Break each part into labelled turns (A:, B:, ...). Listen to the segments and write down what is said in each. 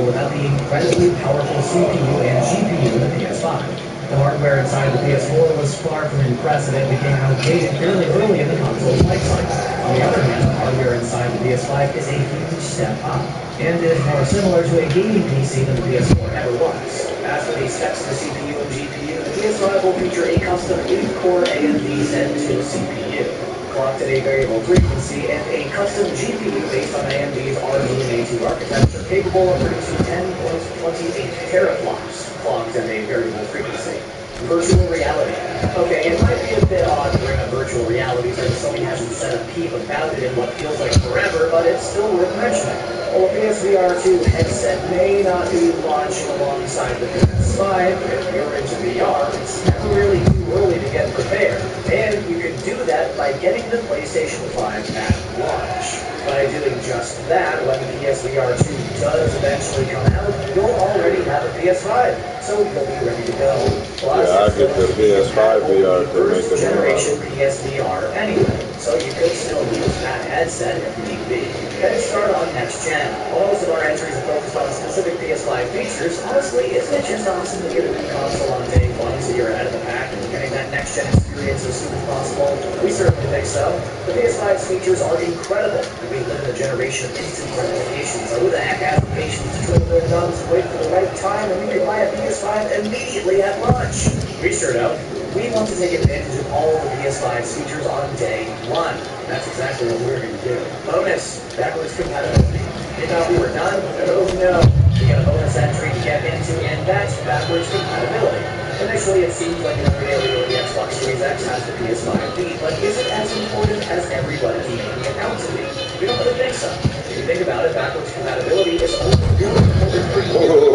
A: without the incredibly powerful CPU and GPU in the PS5. The hardware inside the PS4 was far from impressive and became outdated fairly early in the console's lifecycle. On the other hand, the hardware inside the PS5 is a huge step up, and is more similar to a gaming PC than the PS4 ever was. As for the specs of the CPU and GPU, the PS5 will feature a custom 8-core AMD Zen 2 CPU, clocked at a variable frequency, and a custom GPU based on AMD's RDNA2 architecture capable of producing 10.28 teraflops, clocked at a variable frequency. Virtual reality. Okay, it might be a bit odd to bring up virtual reality since Sony hasn't said a peep about it in what feels like forever, but it's still worth mentioning. While the PSVR 2 headset may not be launching alongside the PS5, if you're into VR, it's never really too early to get prepared. And you can do that by getting the PlayStation 5 at launch. By doing just that, when the PSVR 2 does eventually come out, you'll already have a PS5, so you'll be ready to go. Plus,
B: yeah, I get the PS5 VR to make
A: first generation PSVR anyway, so you could still use that headset if need be. Getting started on next gen. While most of our entries are focused on specific PS5 features, honestly, isn't it just awesome to get a new console on day one so you're ahead of the pack and getting that next gen experience as soon as possible? We certainly think so. The PS5's features are incredible. We live in a generation of instant gratification, so who the heck has the patience to twiddle their thumbs and wait for the right time when you can buy a PS5 immediately at launch? We sure don't. We want to take advantage of all of the PS5's features on day one. That's exactly what we're going to do. Bonus, backwards compatibility. You thought we were done? Oh no. We got a bonus entry to get into, and that's backwards compatibility. Initially, it seems like every alien with the Xbox Series X has the PS5 beat, but is it as important as everybody's making it out to be? We don't really think so. If you think about it, backwards compatibility is only really important for you. People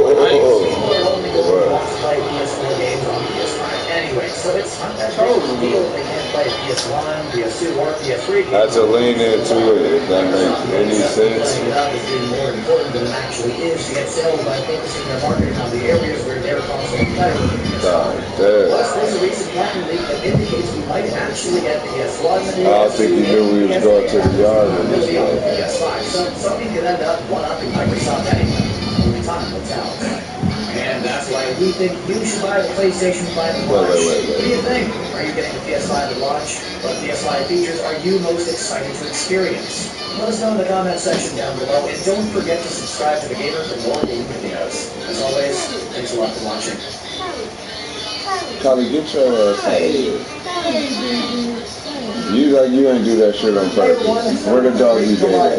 A: are only going to play PS4 games on PS5 anyway, so it's not that big of a deal if they can't play PS1, PS2, or PS3.
B: Had to lean into it, if that makes any sense.
A: It up as being more important than it actually is to get sales by focusing their marketing on the areas where their console competitors. Plus, there's a recent patent leak that indicates we might actually get PS1.
B: I don't think you knew we was going to the yard with this
A: PS5, so Sony could end up one-upping Microsoft anyway. Only time will tell. And that's why we think you should buy the PlayStation 5 at launch. What do you think? Are you getting the PS5 at launch? What PS5 features are you most excited to experience? Let us know in the comment section down below, and don't forget to subscribe to The Gamer for more gaming videos. As always, thanks a lot for watching.
B: Kylie, get your ass out of here. You ain't do that shit on purpose. Where the dog you gave at?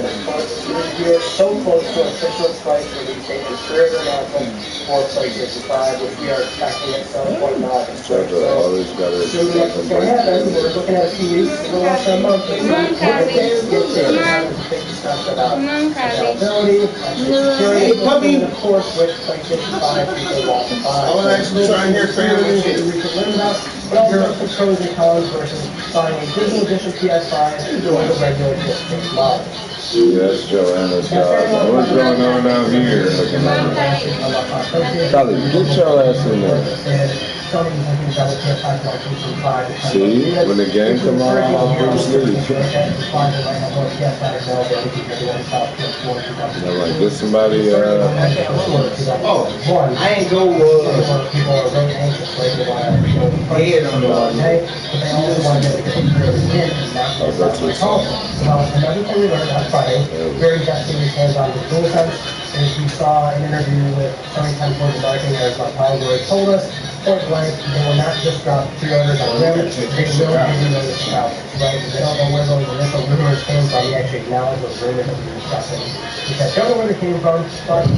A: We are so close to an official price release date for current announcement for PlayStation 5, which we are expecting at some point now. So,
B: always got it.
A: soon as it's going to happen, we're looking at a few weeks, a little less than a month. Get there. Big discussion about availability, security, and of course with PlayStation 5, people want to buy.
C: I want to actually try and hear family.
A: We can learn about, but also the pros and cons versus buying a digital edition PS5 or the regular PS5 model.
B: Yes, Joanna's job. What's going on out here? Kylie, get your ass in there. See, when the game come on, I'll go to sleep. I'm like, get somebody,
C: Oh, I ain't go, head on the wall.
A: Another thing we learned on Friday, very testing his hands on the DualSense, is we saw an interview with Sony Temple Marketing as Paul told us, point blank, they will not just drop pre-orders on them, they will give you notice about, right? They don't know where those initial rumors came from, we actually acknowledge those rumors that we were discussing. We said, don't know where they came from, but we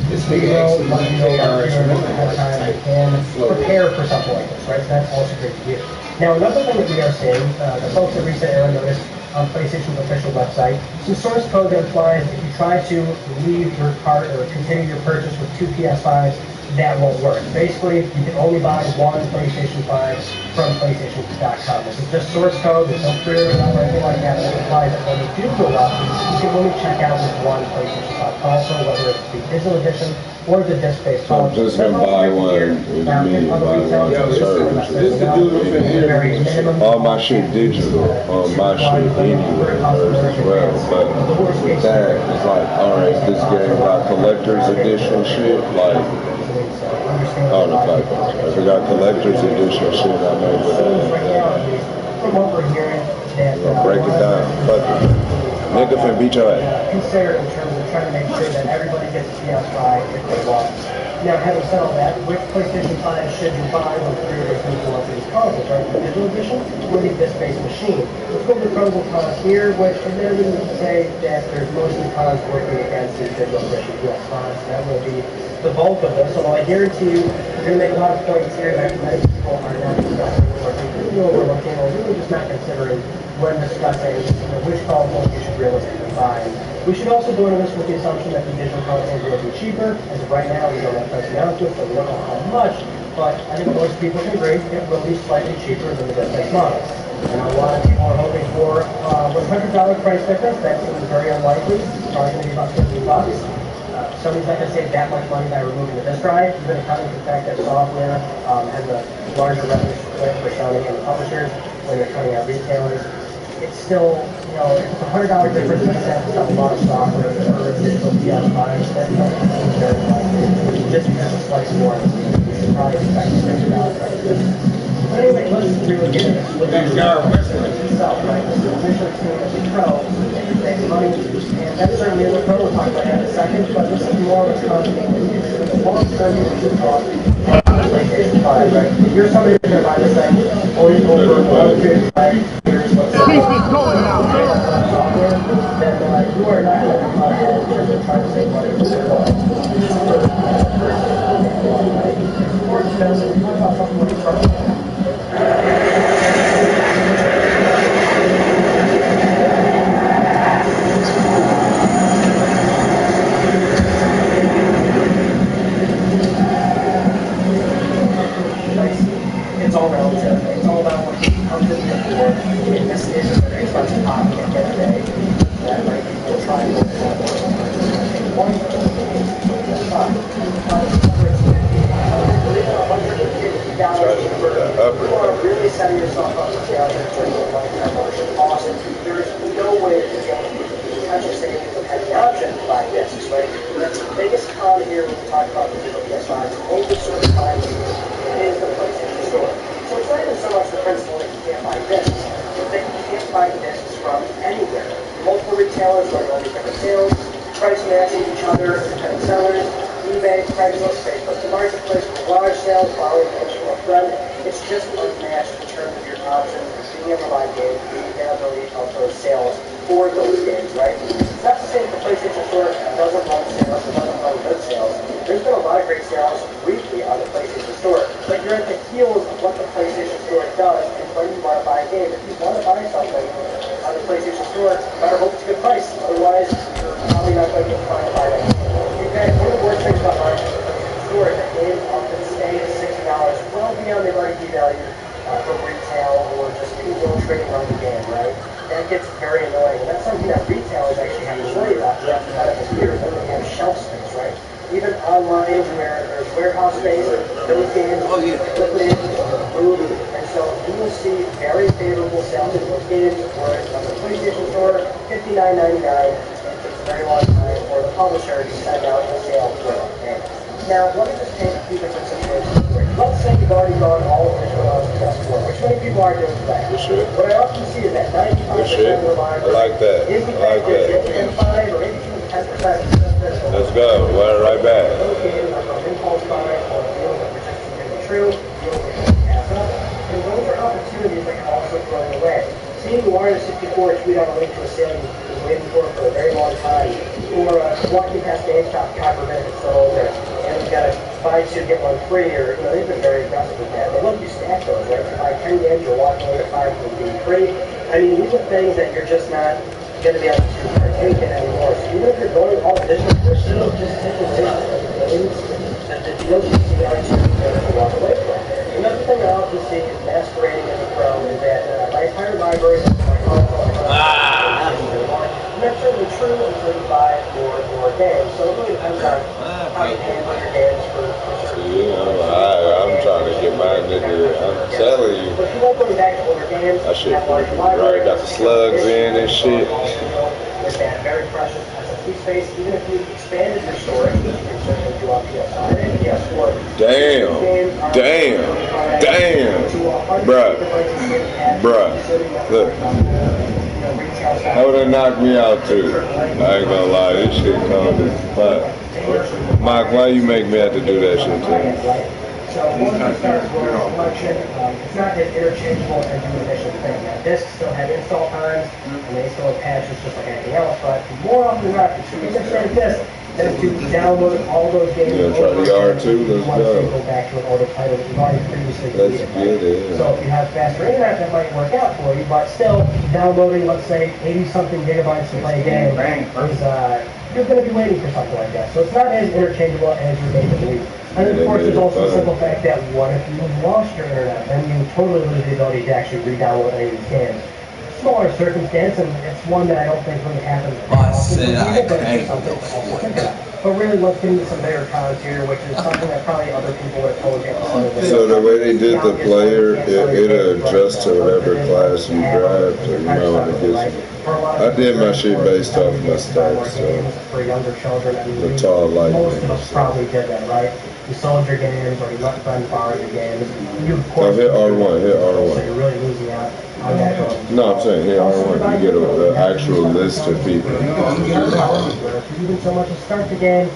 A: know, let you know about pre-orders ahead of time, they can prepare for something like this, right? So that's also great to hear. Now, another thing that we are seeing, the folks at Recent Era noticed on PlayStation's official website, some source code that implies if you try to leave your cart or continue your purchase with two PS5s, that won't work. Basically, you can only buy one PlayStation 5 from PlayStation.com. This is just source code, there's no pre-order or anything like that. It implies that when they do go up, you can only check out with one PlayStation 5 console, whether it's the digital edition or the disc-based
B: So I'm just gonna buy one with me, buy one to serve. All my shit digital, my shit anywhere as well. But with that, it's like, alright, this game got collector's edition shit, like, oh the fact if it got collector's edition shit, I know
A: From what we're hearing, that
B: break it down. Fuck it. Nigga finna beat your ass.
A: Consider in terms of trying to make sure that everybody gets a PS5 if they want. Now, having said all that, which PlayStation 5 should you buy when pre-orders into one of these consoles, right? The digital edition or the disc-based machine? Let's go to the pros and cons here, which admittedly we can say that there's mostly cons working against the digital edition PS5, so that will be the bulk of this. Although I guarantee you, you're going to make a lot of points here that many people are not discussing or completely overlooking or really just not considering when discussing which console you should realistically buy. We should also go into this with the assumption that the digital consoles will be cheaper. As of right now, we don't have price announcements, so we don't know how much. But I think most people can agree it will be slightly cheaper than the disc-based model. And a lot of people are hoping for $100 price difference. That seems very unlikely. It's probably going to be about $50. Somebody's not going to save that much money by removing the disk drive, even accounting for the fact that software has a larger revenue split for Sony and the publishers when they're cutting out retailers. It's still, it's $100 difference in that it's a lot of software for a digital PS5. That doesn't very likely. Just because it's slightly more, you should probably expect $50 price difference. But anyway, let's really get into this. These guys itself, right? This is officially seen as a pro, and you save money, and that's certainly a pro. We'll talk about that in a second, but this is more of a long-term issue cost. PlayStation 5, right? If you're somebody who's going to buy this thing, only over a long period of 5 years, let's say, software, then you are not going to come ahead in terms of trying to save money. More expensive. Talk about something like trouble. It's all relative. It's all about what you come to the afford. In this is a very expensive hobby at the end of the day. That might be will try to one you are really setting yourself up for failure in terms of lifetime ownership cost. There is no way to gain potential savings of having the option to buy discs, right? That's the biggest con here when we talk about the digital PS5. Only certain times is the PlayStation Store. So it's not even so much the principle that you can't buy discs, it's that you can't buy discs from anywhere. Multiple retailers running all these different sales, price matching each other, independent sellers, eBay, Craigslist, Facebook, the marketplace, garage sales, borrowing things from a friend. It's just unmatched in terms of your options, being able to buy games, the availability of those sales for those games, right? It's not to say that the PlayStation Store doesn't run sales, it doesn't run good sales. There's been a lot of great sales weekly on the PlayStation Store, but you're at the heels of what the PlayStation Store does and when you want to buy a game. If you want to buy something on the PlayStation Store, better hope it's a good price. Otherwise, you're probably not going to find a buy it. In fact, one of the worst things about buying the PlayStation Store is that games often stay at $60 well beyond their market value from retail or just people trading on the game, right? That gets very annoying. And that's something that retailers actually have to worry about. They have to kind of fear when they have shelf space, right? Even online where there's warehouse space, those games liquid, moved, and so you will see very favorable sales in those games, whereas on the PlayStation Store, $59.99, it takes a very long time for the publisher to send out a sale for a game. Now, let me just take a few different situations here. Let's say you've already gone all digital on the PS4, which many people are doing today. What I often see is that 95% of the line is the fact that you'll get 5 or maybe even 10%.
B: Let's go. We're right back.
A: Those games are from impulse buying or deals that were just too good to be true, deals that you can pass up, and those are opportunities that can also throw you away. Seeing Mario 64 tweet out a link to a sale you've been waiting for a very long time, or walking past GameStop, God forbid if it's still open, and you've got to buy 2 get 1 free, or they've been very aggressive with that. They let you stack those, right? If you buy 10 games, you're walking away with 5 from being free. I mean, these are things that you're just not going to be able to partake in anymore. So even if you're going all digital, you're still just taking games that the deals you see are too good to walk away from. Another thing I often see is masquerading as a pro is that my entire library is my console. And that's certainly true until you buy more and more games. So it really depends on how you handle
B: Yeah, I'm trying to get my nigga. I'm telling you, that shit right. Got the slugs in and shit.
A: With that very precious SSD space, even if you expanded your storage, which you can certainly do on PS5 and PS4.
B: Damn, bruh, look, that would have knocked me out too. I ain't gonna lie, this shit cold as fuck. Mike, why you make me have to do that shit too?
A: So once you start growing selection, it's not as interchangeable as you initially think. Now, discs still have install times, and they still have patches just like anything else, but more often than not, if you understand this, then to download all those games.
B: You gonna try the R2? Let's go.
A: Go back to an older title that you've already previously
B: Let's
A: deleted.
B: get it.
A: So if you have faster internet, that might work out for you, but still, downloading, let's say, 80-something gigabytes to play a game is, you're going to be waiting for something like that. So it's not as interchangeable as you're made to believe. And of course, there's also the simple fact that what if you lost your internet? Then you totally lose the ability to actually re-download any of these games. Smaller circumstance, and it's one that I don't think really happens. But really, let's get into some bigger cons here, which is something that probably other people would have told you.
B: So the way they did the player, it'll adjust to whatever class you grabbed, or you might want to get some. I did my shit based off my stats, so the tall light.
A: Most of us probably did that, right? You sold your games, or you let friends borrow your games. You, of course,
B: hit R1, hit R1.
A: So you're really losing out on that.
B: No, I'm saying hit R1. You get an actual list of people.
A: You can so much as start the game.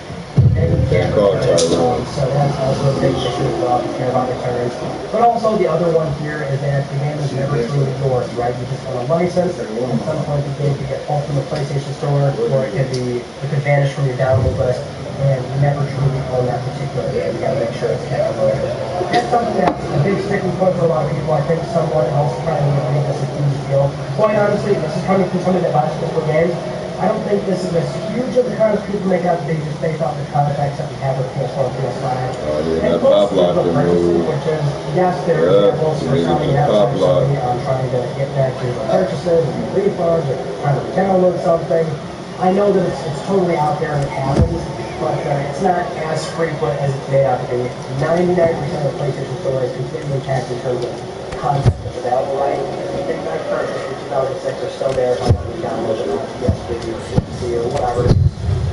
B: Call Tyrone.
A: So that's also a big issue as well, if you care about returns. But also the other one here is that the game is never truly yours, right? You just want a license. At some point the game could get pulled from the PlayStation Store, or it could vanish from your download list, and you never truly own that particular game. You gotta make sure it's downloaded. That's something that's a big sticking point for a lot of people. I think someone else probably would make this a huge deal. Quite honestly, this is coming from somebody that buys physical games. I don't think this is as huge of a con as people make out to be just based off the context that we have with PS4 and PS5.
B: That pop lock move.
A: Which is, yes, there are examples for some you have somebody trying to get back your purchases and refunds or trying to download something. I know that it's totally out there and it happens, but it's not as frequent as it's made out to be. 99% of PlayStation Store is completely intact in terms of content that's available, right? Things like purchase from 2006 are still there if I want to download it on PS3 or PC or whatever.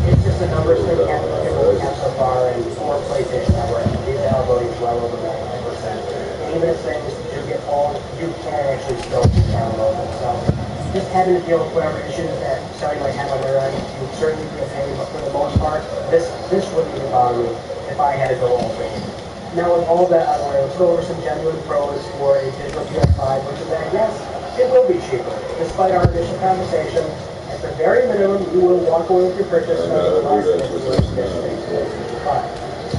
A: It's just a numbers thing we have so far, and for PlayStation Network, the availability is well over 99%. And even if things do get old, you can actually still download them. So just having to deal with whatever issues that Sony might have on their end, you would certainly be a pain, but for the most part, this wouldn't even bother me if I had to go all in. Now with all that out of the way, let's go over some genuine pros for a digital PS5, which is that yes, it will be cheaper. Despite our initial conversation, at the very minimum, you will walk away with your purchase less than if you were to PS5.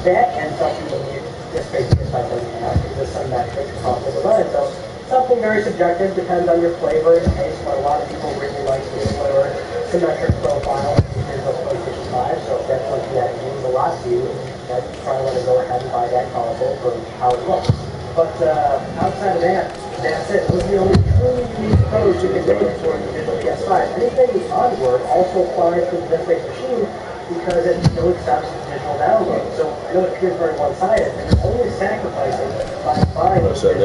A: That and something that you disc-based PS5 doesn't have, because it's something that makes it possible to buy. So something very subjective, depends on your flavor and taste, but a lot of people really like the slower symmetric profile of the PlayStation 5, so if that's something that means a lot to you, you probably want to go ahead and buy that console for how it looks. But outside of that, that's it. Those are the only truly unique pros you can make for the digital PS5. Anything onward also applies to the disc-based machine because it still accepts digital download. So I know it appears very one-sided, and you're only sacrificing by buying the machine.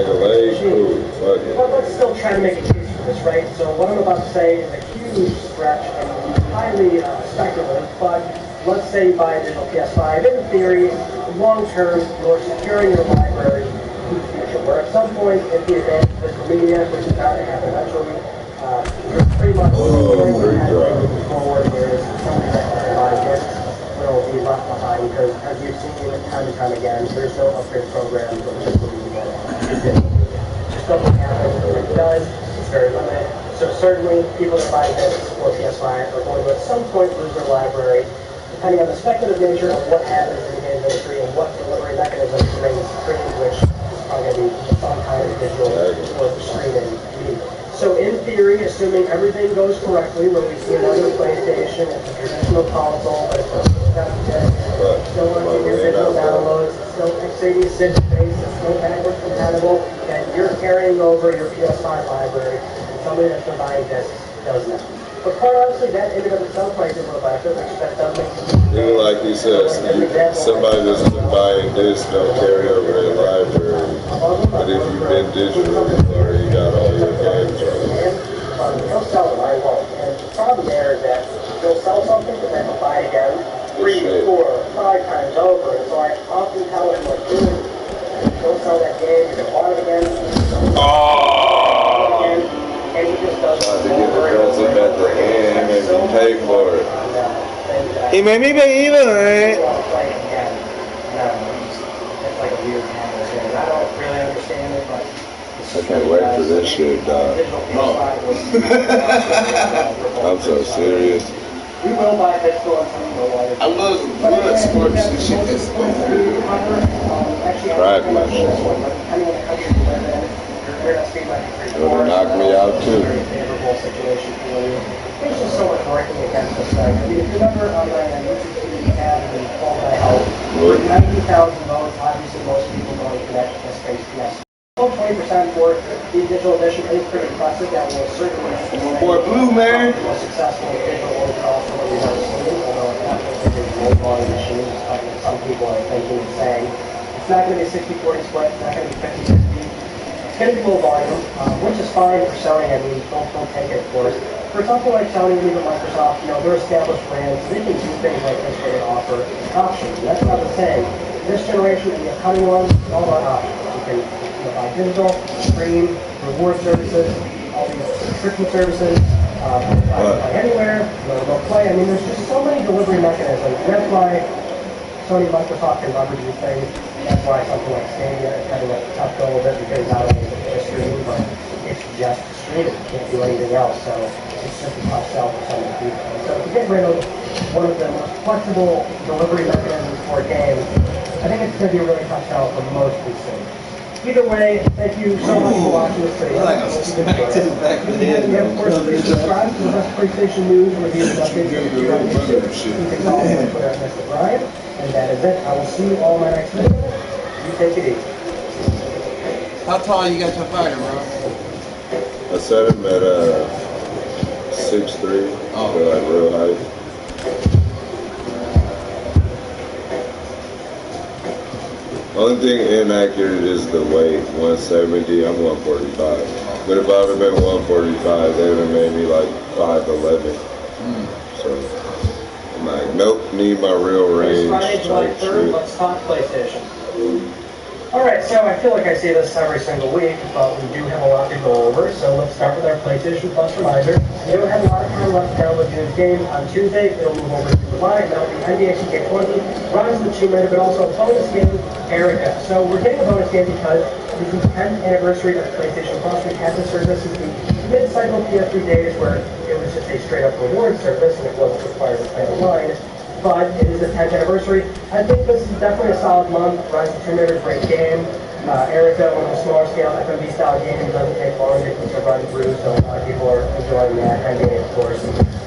A: But let's still try to make a case for this, right? So what I'm about to say is a huge stretch and highly speculative, but let's say you buy a digital PS5. In theory, long-term, you're securing your library in the future, where at some point, if the advance of digital media, which is not going to happen eventually, you're pretty much moving forward. There is something that can buy discs will be left behind because, as you've seen time and time again, there's no upgrade program for digital media. Just doesn't happen. When it does, it's very limited. So certainly, people that buy discs or PS5 are going to at some point lose their library, depending on the speculative nature of what happens in the game industry and what delivery mechanism remains supreme, which is probably going to be some kind of digital or streaming media. So in theory, assuming everything goes correctly, when we see another PlayStation, it's a traditional console, but it's still on your digital downloads, it's still x86 based, it's still backwards compatible, and you're carrying over your PS5 library, and somebody that's been buying discs does not. But quite honestly, that in and of itself might be a little better, which that does make sense.
B: Even like you said, somebody that's been buying this don't carry over their library. But if you've been digital, you've already got all your games right.
A: He'll sell them, I won't. And the problem there is that he'll sell something and then he'll buy it again 3, 4, 5 times over. And so I often tell him, like, dude, don't sell that game, you're going to want it again.
B: Oh!
A: And he just does
B: Tried to get the present at the end and you pay for it.
D: He made me pay even.
A: It's like a weird habit. I don't really understand it, but
B: I can't wait for this shit, dog. I'm so serious.
A: We will buy physical and some
C: I love sports and shit. That's
B: Crack my shit. It'll knock me out too.
A: There's just so much working against us. I mean, if you remember on my YouTube, you had the Fall Guy Help. 90,000 votes, obviously most people don't connect to this space. Yes. 20% for the digital edition is pretty impressive. That will certainly
C: boy Blue, man.
A: the most successful digital overall for what we've ever seen. Although it's not going to be a low-volume machine, despite what some people are thinking and saying. It's not going to be a 60-40 split. It's not going to be 50-50. It's going to be low volume, which is fine for Sony. I mean, don't take it, of course. For something like Sony and even Microsoft, you know, they're established brands. They can do things like this where they offer options. And that's not the same. This generation, the upcoming one, is all about options. You can buy digital, stream, reward services, all these subscription services, buy anywhere, remote play. I mean, there's just so many delivery mechanisms. And that's why Sony and Microsoft can leverage these things. That's why something like Stadia is having a tough go of it, because not only is it just streaming, but it's just streaming. You can't do anything else. So it's just a tough sell for some of the people. So to get rid of one of the most flexible delivery mechanisms for a game, I think it's going to be a really tough sell for most consumers. Either way, thank you so much for watching this video.
C: Like I'm smacked to the back of the head.
A: And of course, please subscribe to the best PlayStation news, reviews, and updates here on YouTube. You can follow me on Twitter at Mr. Brian. And that is it. I will see you all in my next video. You take it easy.
C: How tall you got your fighter, bro?
B: I set him at 6'3", like real height. Only thing inaccurate is the weight. 170, I'm 145. But if I would have been 145, they would have made me like 5'11". So I'm like, nope, need my real range.
A: Friday, July 3rd, let's talk PlayStation. Alright, so I feel like I say this every single week, but we do have a lot to go over, so let's start with our PlayStation Plus reminder. We don't have a lot of time left to download June's game. On Tuesday, it'll move over to July, and that'll be NBA 2K20, Rise of the Tomb Raider, but also a bonus game, Erica. So we're getting a bonus game because this is the 10th anniversary of PlayStation Plus. We've had this service since the mid-cycle PS3 days where it was just a straight-up reward service, and it wasn't required to play online. But it is the 10th anniversary. I think this is definitely a solid month. Rise of the Tomb Raider is a great game. Erica, one of the smaller scale FMV style games, doesn't take long to run through, so a lot of people are enjoying that. NBA, of course,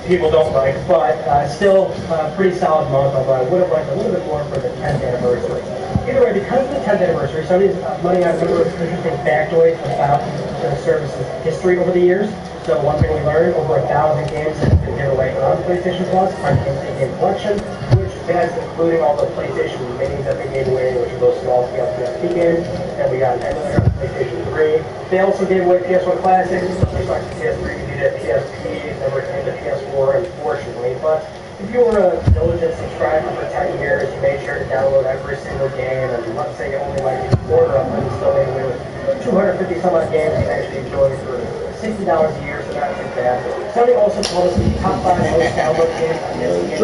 A: people don't like, but still a pretty solid month, although I would have liked a little bit more for the 10th anniversary. Either way, because of the 10th anniversary, Sony's money out a number of interesting factoids about the service's history over the years. So one thing we learned, over 1,000 games have been given away on PlayStation Plus, our game collection, which has including all the PlayStation minis that they gave away, which are those small scale PSP games, and we got an emulator on PlayStation 3. They also gave away PS1 classics, just like the PS3, you did PSP, never came to PS4, unfortunately, but if you were a diligent subscriber for 10 years, you made sure to download every single game, and let's say you only like a quarter of them, you still made away with 250 some odd games you actually enjoyed for $60 a year, so not too bad. Sony also told us the top 5 most download games on this game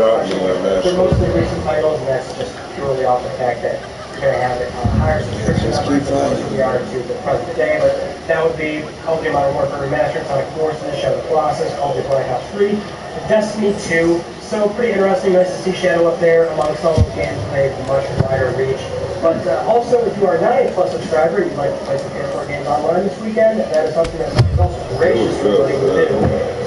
A: for most of the recent titles, and that's just purely off the fact that you're going to have a higher subscription number than we are to the present day. But that would be Call of Duty Modern Warfare Remastered, Sonic Forces, Shadow of the Colossus, Call of Duty Black Ops 3, Destiny 2. So pretty interesting, nice to see Shadow up there amongst all those games with a much wider reach. But also, if you are not a Plus subscriber and you'd like to play some PS4 games online this weekend, that is something that is also graciously letting you do.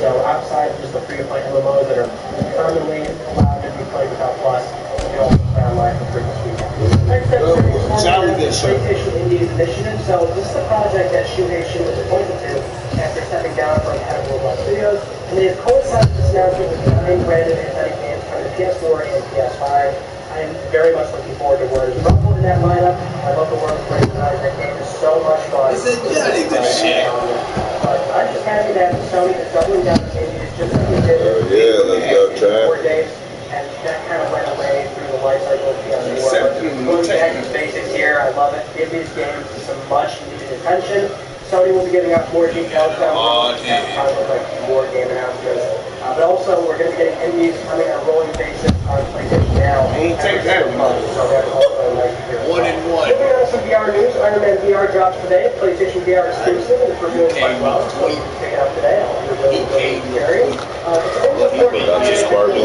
A: So outside of just the free-to-play MMOs that are commonly allowed to be played without Plus, you can also play online for free this weekend. Next up is the PlayStation Indies Initiative. So this is a project that Shuhei Shin was appointed to after stepping down from head of Worldwide Studios, and they have coincided this announcement with 9 branded aesthetic games for the PS4 and PS5. I am very much looking forward to what is rumbled in that lineup. I love the world of franchise. That game is so much fun.
C: It's a Johnny the shit.
A: But I'm just happy that Sony is doubling down on indies just like we did.
B: Yeah, let's go, Chad.
A: 4 days, and that kind of went away through the life cycle of PS4. Going back to basics here, I love it. Give these games some much needed attention. Sony will be giving out more details down the road. That probably look like more game announcements. But also, we're going to be getting indies coming on a rolling basis on PlayStation Now.
C: Take that,
A: So that's also nice to hear.
C: 1 and 1.
A: Moving on to some VR news, Iron Man VR drops today. PlayStation VR exclusive, and it's reviewing quite well. So you can pick it up today. I'll be really scary. It's only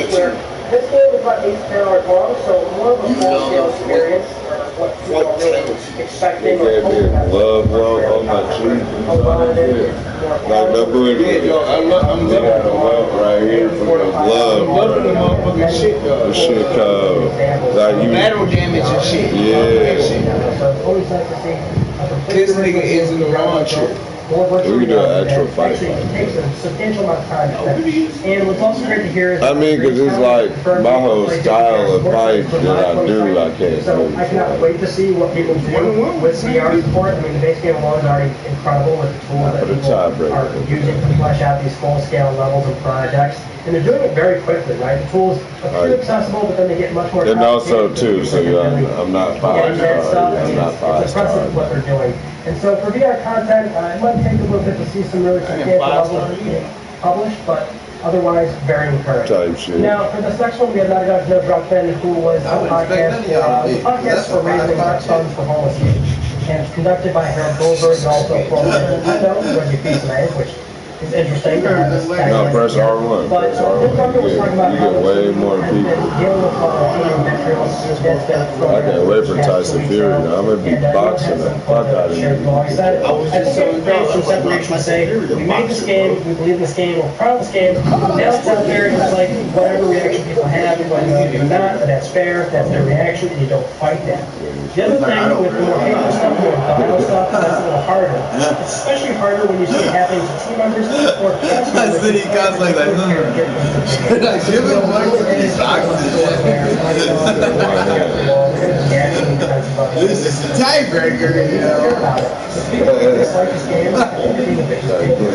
A: important this game is about 8 to 10 hours long, so more of a full-scale experience. What people are really expecting or hoping that
B: love on my cheek. Like the booty. I'm got a welt right here for the love.
C: Loving the motherfucking shit, though.
B: The shit called. Like you.
C: Battle damage and shit.
B: Yeah.
C: This nigga is in the wrong shit.
B: We can do an actual fight.
A: Actually, it takes a substantial amount of time to finish. And what's also great to hear is...
B: I mean, because it's like my whole style of fight that I do, I can't
A: So
B: do.
A: I cannot wait to see what people do with VR support. I mean, the base game alone is already incredible with the tools that people are using to flesh out these full-scale levels and projects. And they're doing it very quickly, right? The tools are too accessible, but then they get much more...
B: And also, too, so I'm not 5-star. I'm not 5-star.
A: It's impressive what they're doing. And so for VR content, it might take a little bit to see some really substantial levels being published, but otherwise very encouraging.
B: Type shit.
A: Now, for this next one, we have Naughty Dog's No Drop Finn, who was the podcast for raising funds for homeless youth. And it's conducted by Harold Goldberg, and also former Nintendo, Reggie Fils-Aimé, which is interesting.
B: No, press R1.
A: But
B: Press R1.
A: was talking about
B: You
A: how
B: get way more people.
A: dealing with materials that's been
B: I can't wait for Tyson Fury. Now I'm going to be boxing the fuck out of him.
A: At the same time, some separation to say, we made this game, we believe in this game, we're proud of this game. Now it's out there, and it's like, whatever reaction people have, whether you do or not, that's fair, that's their reaction, and you don't fight that. The other thing with the more hateful stuff, more violent stuff, that's a little harder. It's especially harder when you see it happening to team members or cast members.
C: Then he comes like that. Give him one for these This is a tiebreaker, you know.
B: Get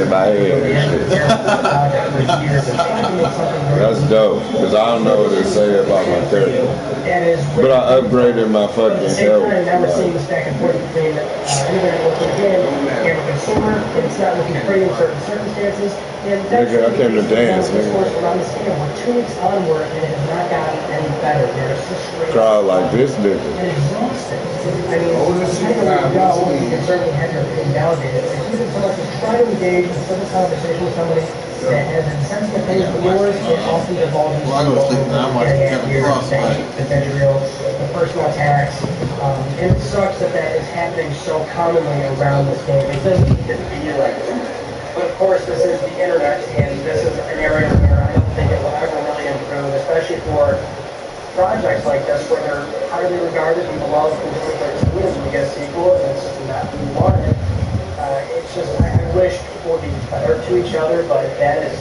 B: in my head and shit. That's dope, because I don't know what to say about my character. But I upgraded my fucking health.
A: Now we're seeing this back and forth between anybody that looks again and the consumer, and it's not looking pretty in certain circumstances. And
B: Nigga, I came to dance, nigga.
A: Around this game, we're 2 weeks onward, and it has not gotten any better. There's just straight
B: Crowd like this nigga.
A: and exhausting. I mean, depending on where you go, you can certainly have your opinion validated. But even so much as try to engage in a civil conversation with somebody that has a sensitive opinion from yours, it often evolves into the vitriol, the personal attacks, and it sucks that that is happening so commonly around this game. It doesn't need to be like this. But of course, this is the internet, and this is an area where I don't think it will ever really improve, especially for projects like this where they're highly regarded and beloved from 2013, and we get a sequel, and it's just not who you wanted. It's just, I wish people would be better to each other, but that is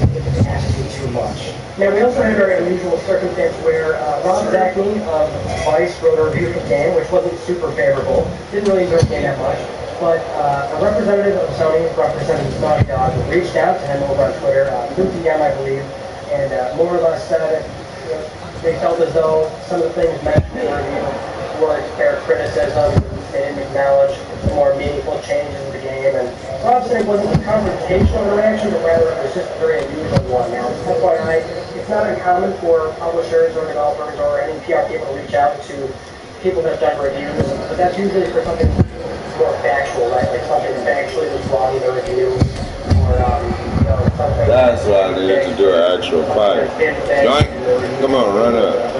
A: asking too much. Now, we also had a very unusual circumstance where Rob Zachney of Vice wrote a review of the game, which wasn't super favorable. Didn't really enjoy the game that much. But a representative of Sony, representing Naughty Dog, reached out to him over on Twitter, through DM, I believe, and more or less said that they felt as though some of the things mentioned were fair criticism. They didn't acknowledge the more meaningful changes in the game. And Rob said it wasn't a confrontational interaction, but rather it was just a very unusual one. Now, FYI, it's not uncommon for publishers or developers or any PR people to reach out to people that have done reviews, but that's usually for something more factual, right? Like something factually was wrong in the review, or something.
B: That's why I needed to do an actual fight. Yoink. Come on, run up.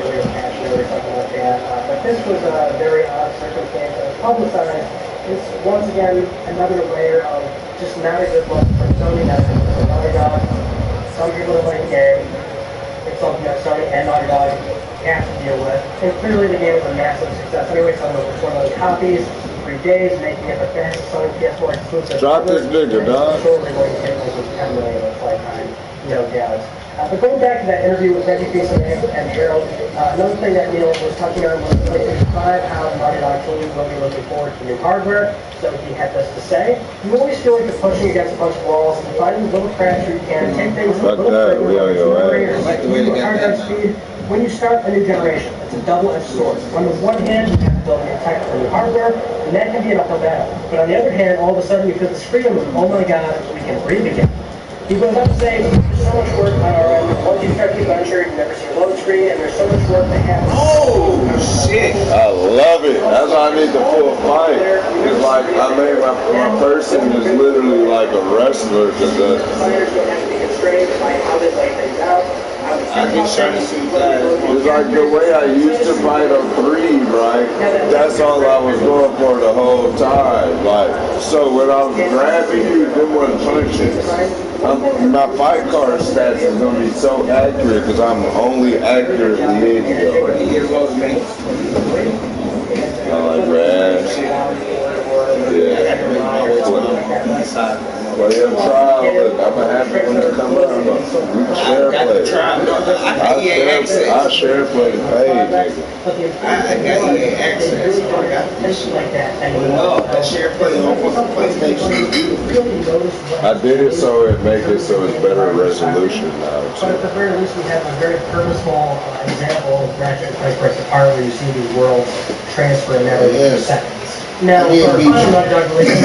A: But this was a very odd circumstance. It was publicized. It's once again another layer of just not a good look from Sony. Not a good look from Naughty Dog. Some people are playing the game. It's something that Sony and Naughty Dog have to deal with. And clearly the game is a massive success anyway. Some of it's one of those copies. 3 30 days, making it the fastest selling PS4 exclusive.
B: Drop this nigga, dog.
A: Shortly going to hit over 10 million in its lifetime, no doubt. But going back to that interview with Reggie Fils-Aimé and Gerald, another thing that Neil was touching on was PlayStation 5, how the Naughty Dog team will be looking forward to new hardware. So he had this to say: "You always feel like you're pushing against a bunch of walls and finding little cracks where you can take things a little further, like hard drive speed. When you start a new generation, it's a double-edged sword. On the one hand, you have to build new tech for new hardware, and that can be an uphill battle. But on the other hand, all of a sudden you feel this freedom of, oh my god, we can breathe again." He goes on to say, "There's so much work on our end. Once you start the adventure, you never see a load screen, and there's so much work that happens."
C: Oh, shit.
B: I love it. That's why I need the full fight. It's like I made my person is literally like a wrestler because
A: Fighters don't have to be constrained by how they lay things out.
C: I get trying to see that.
B: it's like the way I used to fight a 3, right? That's all I was going for the whole time. Like, so when I was grabbing you, them were punches. My fight card stats is gonna be so accurate because I'm only accurately hitting you. I like rash. Yeah. Well, yeah, trial, but I'm gonna have to when it come up. We can share play. I share play the page, nigga.
C: I got EA access. I got this shit like that. No, that share play on PlayStation.
B: I did it so it make it so it's better resolution now.
A: But at the very least, we have a very purposeful example of Ratchet and Clank Rift Apart, where you see these worlds transfer in matter of seconds. Now, for final Naughty Dog release,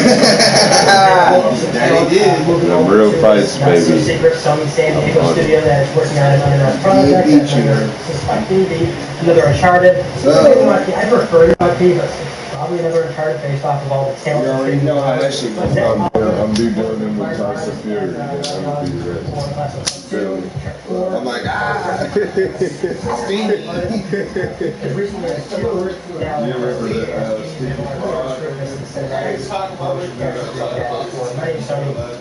B: The real fights, baby.
A: Secret Sony San Diego studio that is working on an unannounced project. Suspecting another Uncharted. I prefer Naughty, but probably another Uncharted based off of all the talent.
C: You already know how that shit goes.
B: I'm be doing them with Tyson Fury.
C: I'm like,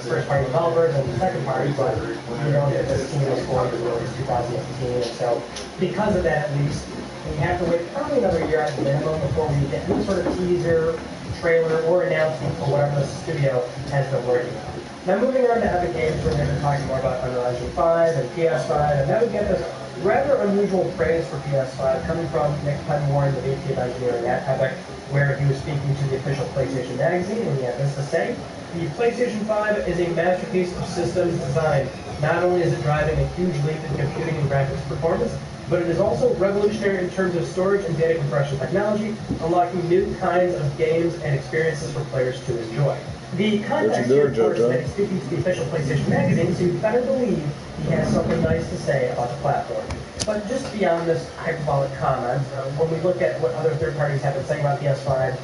A: first party developers and the second party, but you know that this team was formed in 2015, and so because of that, at least we have to wait probably another year at the minimum before we get any sort of teaser, trailer, or announcement for whatever the studio has been working on. Now moving on to Epic Games, we're going to be talking more about Unreal Engine 5 and PS5, and now we get this rather unusual praise for PS5 coming from Nick Penwarren, the VP of Engineering at Epic, where he was speaking to the official PlayStation magazine, and he had this to say: "The PlayStation 5 is a masterpiece of systems design. Not only is it driving a huge leap in computing and graphics performance, but it is also revolutionary in terms of storage and data compression technology, unlocking new kinds of games and experiences for players to enjoy." The context here, of course, that he's speaking to the official PlayStation magazine, so you better believe he has something nice to say about the platform. But just beyond this hyperbolic comment, when we look at what other third parties have been saying about PS5,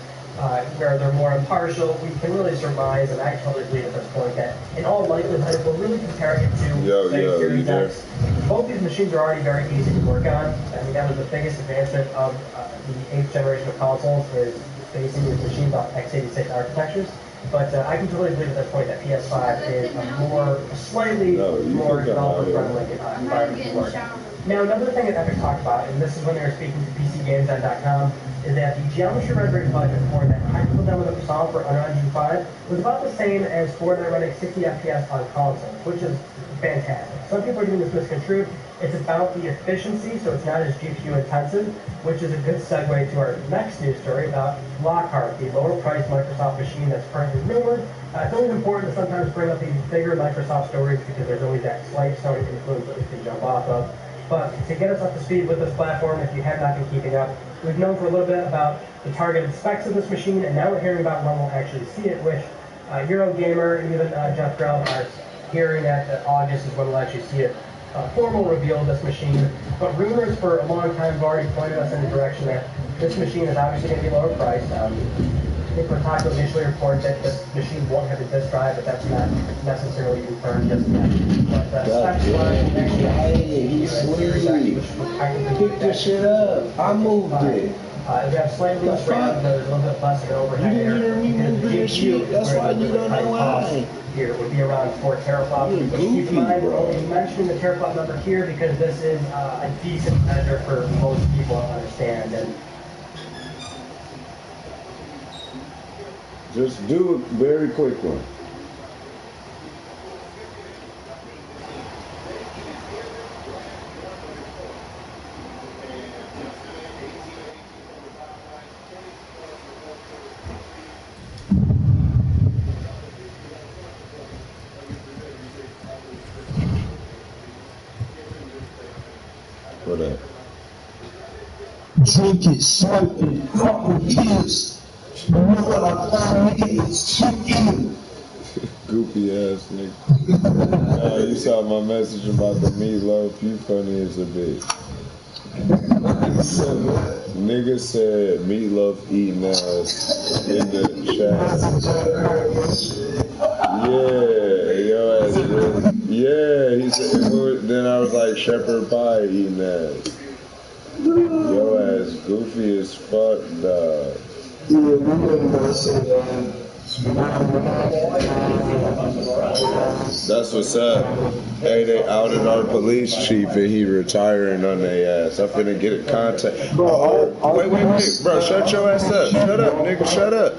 A: where they're more impartial, we can really surmise, and I totally agree at this point, that in all likelihood, we're really comparing it to Series X. Both these machines are already very easy to work on. I mean, that was the biggest advancement of the 8th generation of consoles, is basing these machines off x86 architectures. But I can totally agree at that point that PS5 is a slightly more developer-friendly environment to work. Now, another thing that Epic talked about, and this is when they were speaking to PCGames.com, is that the geometry rendering budget for that technical demo that we saw for Unreal Engine 5 was about the same as for their running 60 FPS on console, which is fantastic. Some people are doing this misconstrued. It's about the efficiency, so it's not as GPU intensive, which is a good segue to our next news story about Lockhart, the lower-priced Microsoft machine that's currently rumored. It's always important to sometimes bring up these bigger Microsoft stories because there's always that slight Sony influence that we can jump off of. But to get us up to speed with this platform, if you have not been keeping up, we've known for a little bit about the targeted specs of this machine, and now we're hearing about when we'll actually see it, which Eurogamer and even Jeff Grell are hearing that August is when we'll actually see it. Formal reveal of this machine, but rumors for a long time have already pointed us in the direction that this machine is obviously going to be lower priced. I think Kotaku initially reported that this machine won't have a disk drive, but that's not necessarily confirmed just yet. But specs-wise,
C: pick this shit up. I moved it.
A: If you have slightly less RAM, there's a little bit less of an overhead
C: You
A: there.
C: didn't hear me move this shit. That's why you don't know why.
A: Here it would be around 4 teraflops. But keep in mind, we're only mentioning the teraflop number here because this is a decent measure for most people to understand. And
B: Just do a very quick one. What up?
E: Drink it, smoke it, fuck with kids. You know what I thought, nigga? It's 2 years.
B: Goofy ass nigga. You saw my message about the meatloaf. You funny as a bitch. Nigga said meatloaf eating ass in the chat. Yeah, yo ass. Yeah, he said. Then I was like shepherd pie eating ass. Yo ass goofy as fuck, dog. That's what's up. Hey, they outed our police chief and he retiring on their ass. I'm finna get a contact. Wait, bro, shut your ass up. Shut up, nigga, shut up.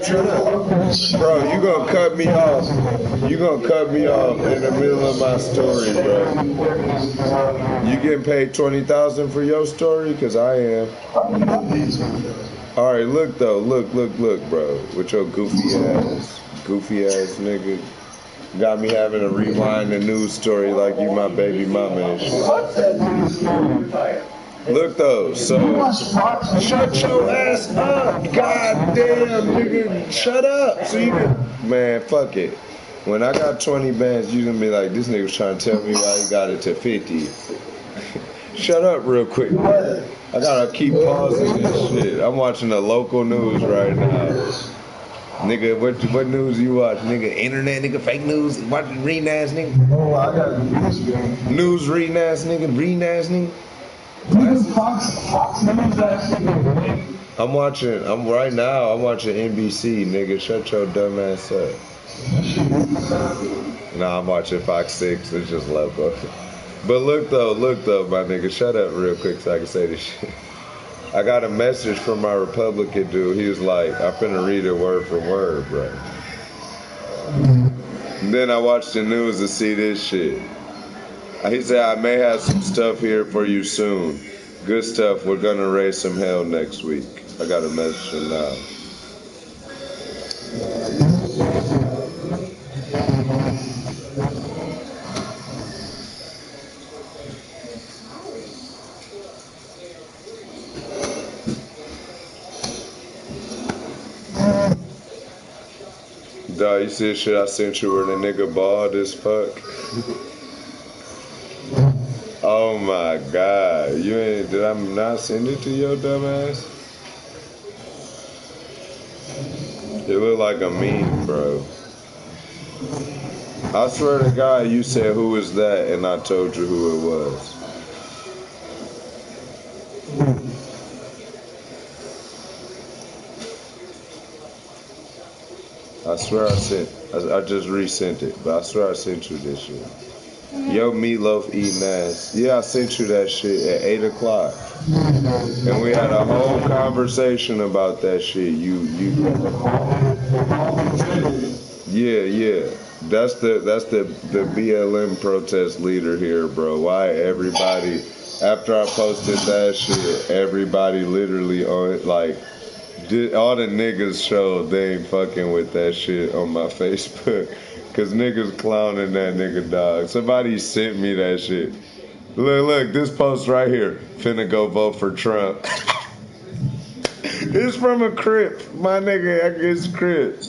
B: Bro, you gonna cut me off. You gonna cut me off in the middle of my story, bro. You getting paid $20,000 for your story? Cause I am. Alright, look though, look, bro. With your goofy ass nigga. Got me having to rewind the news story like you my baby mama and shit. Look though, so shut your ass up, goddamn nigga, shut up. So you can, man, fuck it. When I got 20 bands, you gonna be like, this nigga was trying to tell me why he got it to 50. Shut up real quick. I gotta keep pausing this shit. I'm watching the local news right now. Nigga, what news you watch? Nigga, internet, nigga, fake news, reading ass nigga.
E: Oh, I got news.
B: News reading ass nigga.
E: Fox News ass nigga.
B: I'm watching NBC, nigga. Shut your dumb ass up. Nah, I'm watching Fox 6. It's just local. But look though, my nigga. Shut up real quick so I can say this shit. I got a message from my Republican dude. He was like, I'm finna read it word for word, bro. And then I watched the news to see this shit. He said, I may have some stuff here for you soon. Good stuff. We're gonna raise some hell next week. I got a message now. Dawg, you see the shit I sent you where the nigga bald as fuck? Oh my god. Did I not send it to your dumb ass? It looked like a meme, bro. I swear to God, you said who is that and I told you who it was. I swear I just resent it, but I swear I sent you this shit. Yo, meatloaf eating ass. Yeah, I sent you that shit at 8 o'clock. And we had a whole conversation about that shit. Yeah. That's the BLM protest leader here, bro. Why everybody, after I posted that shit, everybody literally on it, like, all the niggas showed they ain't fucking with that shit on my Facebook. Cause niggas clowning that nigga, dog. Somebody sent me that shit. Look, this post right here. Finna go vote for Trump. It's from a Crip. My nigga, it's Crip.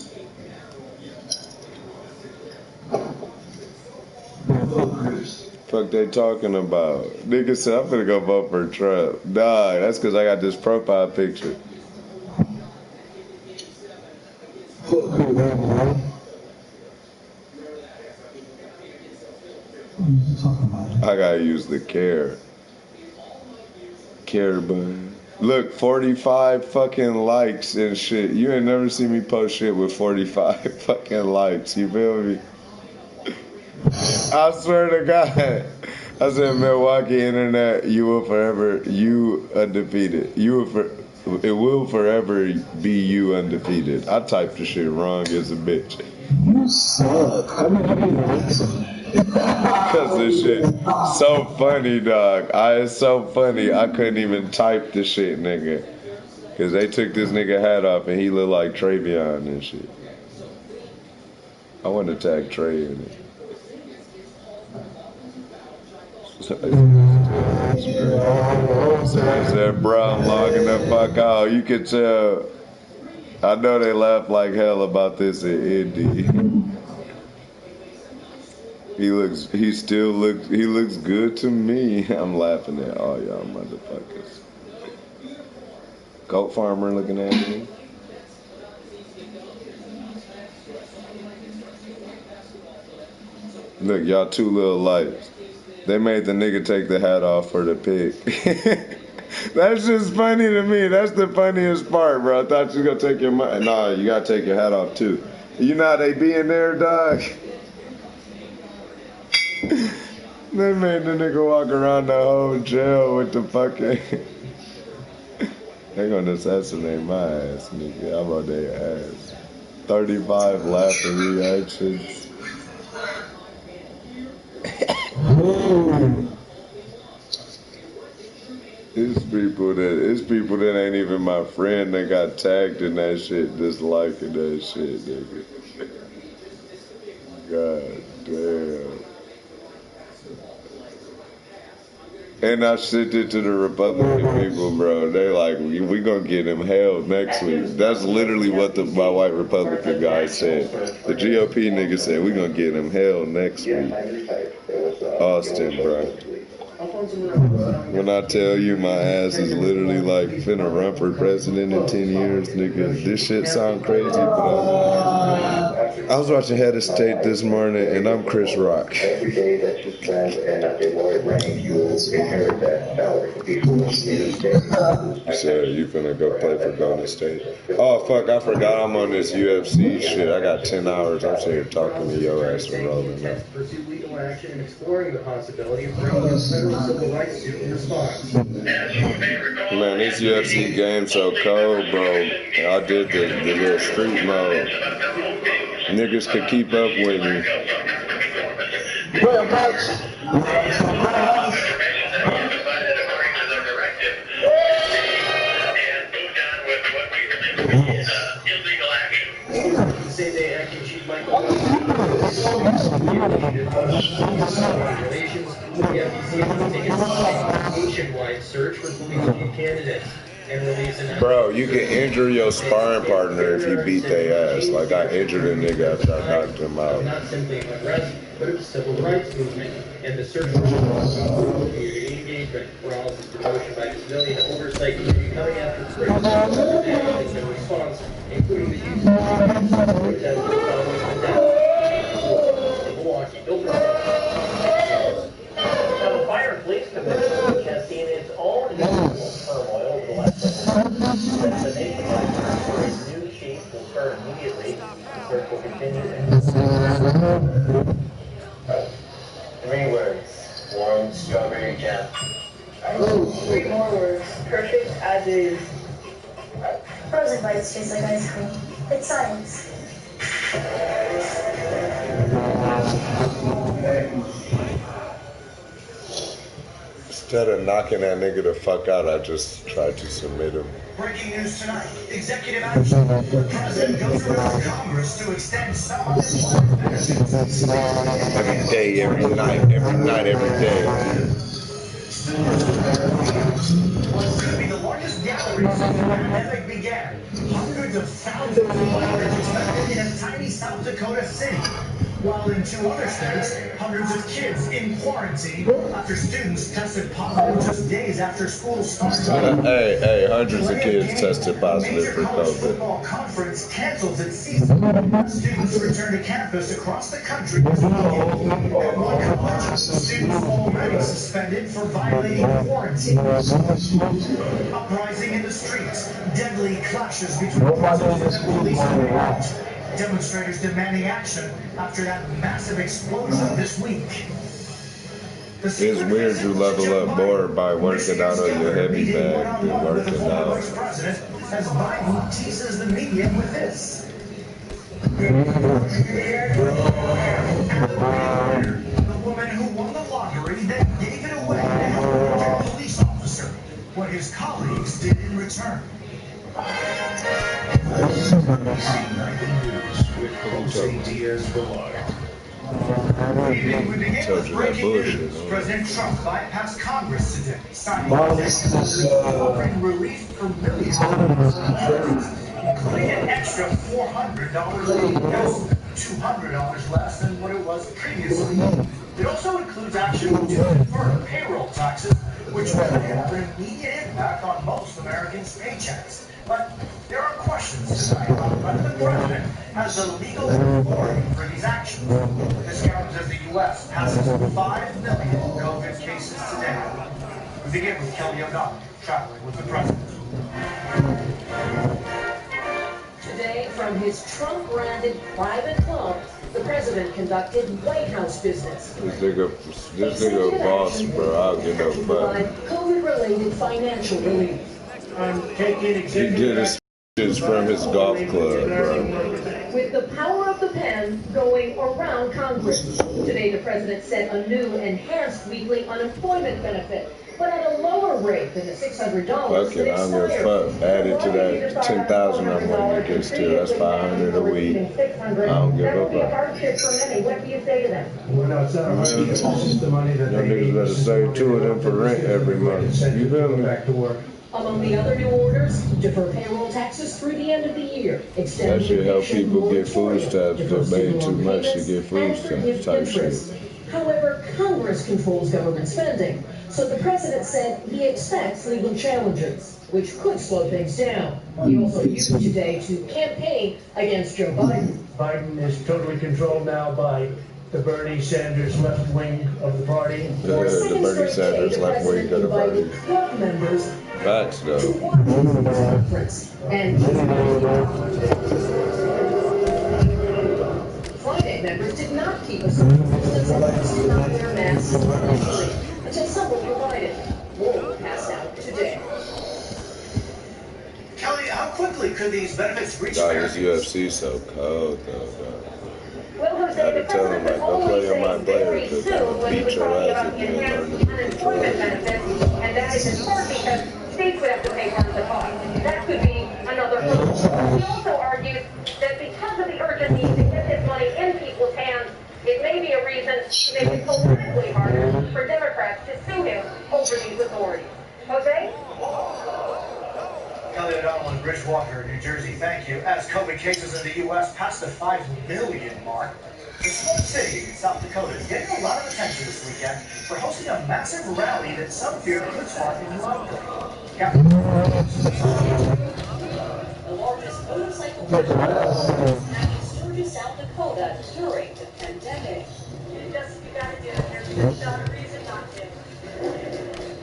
B: Fuck they talking about? Nigga said I'm finna go vote for Trump. Dog, that's cause I got this profile picture. I gotta use the care button. Look, 45 fucking likes and shit. You ain't never seen me post shit with 45 fucking likes. You feel me? I swear to God. I said, Milwaukee internet, you undefeated. It will forever be you undefeated. I typed the shit wrong as a bitch.
E: You suck. I mean, I didn't listen.
B: Cause this shit so funny, dog. It's so funny. I couldn't even type the shit, nigga. Cause they took this nigga hat off and he looked like Travion and shit. I want to tag Trey in it. Said, bro, I'm logging the fuck out. You can tell. I know they laugh like hell about this in Indy. He looks good to me. I'm laughing at all y'all motherfuckers. Goat farmer looking at me. Look, y'all two little lights. They made the nigga take the hat off for the pic. That's just funny to me. That's the funniest part, bro. I thought you was gonna take your money. Nah, you gotta take your hat off too. You know how they be in there, dog? They made the nigga walk around the whole jail with the fucking... They gonna assassinate my ass, nigga. I'm on their ass. 35 laughing reactions. It's people that ain't even my friend that got tagged in that shit, disliking that shit, nigga. God damn. And I sent it to the Republican people, bro. They like, we gonna get him held next week. That's literally what my white Republican guy said. The GOP nigga said, we gonna get him held next week. Austin, bro. When I tell you my ass is literally like finna run for president in 10 years, nigga, this shit sound crazy, but I was watching Head of State this morning and I'm Chris Rock.
F: Every day that you spend in a Lord reign, you will inherit that power.
B: You said you finna go play for Golden State. Oh fuck, I forgot I'm on this UFC shit. I got 10 hours. I'm sitting here talking to your ass and rolling now.
A: Pursue legal action and exploring the possibility of bringing a federal civil rights suit in response.
B: Man, this UFC game so cold, bro. I did the little street mode. Niggas could keep up with me.
E: Well, much.
A: Same-day acting chief Michael relations. The FTC is taking a nationwide search for police chief candidates.
B: Bro, you can injure your sparring partner if you beat their ass. Like I injured a nigga after I knocked him out.
A: Not simply an unrest, but a civil rights movement, and the search for community engagement for all this devotion by civilian oversight committee coming after the response, including the use of protesters following the death of Milwaukee. Now, the Fire and Police Commission, which has seen its own turmoil over the last several months, says the nationwide search for a new chief will start immediately. The search will continue.
F: 3 words. Warm strawberry jam.
G: 3 more words. Perfect as is.
H: Frozen bites taste like ice cream. It's science.
B: Instead of knocking that nigga the fuck out, I just tried to submit him.
I: Breaking news tonight. Executive action. The president goes around Congress to extend some unemployment benefits.
B: Every day, every night, every day.
I: What's going to be the largest gathering since the pandemic began. Hundreds of thousands of bikers expected in a tiny South Dakota city. While in 2 other states, hundreds of kids in quarantine after students tested positive just days after school started.
B: Hey, hundreds of kids tested positive for
I: COVID.
B: COVID.
I: Football conference cancels its season. Students return to campus across the country this weekend. At one college, students already suspended for violating quarantine. Uprising in the streets, deadly clashes between prisoners and police and demonstrators demanding action after that massive explosion this week.
B: It's weird you level up more by working out on your heavy bag than working out.
I: As Biden teases the media with this. The woman who won the lottery then gave it away to help a police officer. What his colleagues did in return. We begin with breaking news. President Trump bypassed Congress today, signing offering relief for millions of Americans, including an extra $400 that's $200 less than what it was previously. It also includes action to defer payroll taxes, which will have an immediate impact on most Americans' paychecks. But there are questions tonight about whether the president has the legal authority for these actions. This comes as the U.S. passes 5 million COVID cases today. We begin with Kelly O'Donnell, traveling with the president.
J: Today, from his Trump-branded private club, the president conducted White House business.
B: This nigga boss, bro. I'll give no fuck.
J: COVID-related financial relief.
B: He did his shit from his golf club, bro.
J: With the power of the pen going around Congress. Today, the president set a new enhanced weekly unemployment benefit, but at a lower rate than the $600.
B: Fuck it, I don't give a fuck. Add it to that 10,000 I'm going to get still. That's $500 a week. I don't give a fuck.
J: What do you say to them?
A: Well, no, it's not money. It's just the money that
B: Y'all niggas better save 2 of them for rent every month. You feel me?
A: Back to work.
J: Among the other new orders, defer payroll taxes through the end of the year.
B: That should help people get food stamps. They made too much to get food stamps type shit.
J: However, Congress controls government spending, so the president said he expects legal challenges, which could slow things down. He also used today to campaign against Joe Biden.
A: Biden is totally controlled now by the Bernie Sanders left wing of the party.
B: The Bernie Sanders left wing of the party.
J: Club members
B: Facts, though.
J: And Friday, members did not keep a social distance and did not wear masks until some were provided. More passed out today.
I: Kelly, how quickly could these benefits reach
B: God,
I: Americans?
B: this UFC so cold, though.
J: Well, Jose,
B: I had
J: the
B: to tell him,
J: president
B: like,
J: was
B: go play
J: only
B: on my
J: saying
B: player
J: very
B: because
J: soon
B: I'm
J: when he
B: beat
J: was
B: your
J: talking
B: ass
J: about the
B: again.
J: enhanced unemployment benefits, and that is in part because states would have to pay part of the cost. That could be another hurdle. He also argued that because of the urgent need to get this money in people's hands, it may be a reason to make it politically harder for Democrats to sue him over these authorities. Jose?
I: Kelly O'Donnell in Bridgewater, New Jersey, thank you. As COVID cases in the U.S. pass the 5 million mark, the small city in South Dakota is getting a lot of attention this weekend for hosting a massive rally that some fear could spark a new outbreak.
J: The largest motorcycle festival in South Dakota during the pandemic.
G: You gotta do it. There's not a reason not to.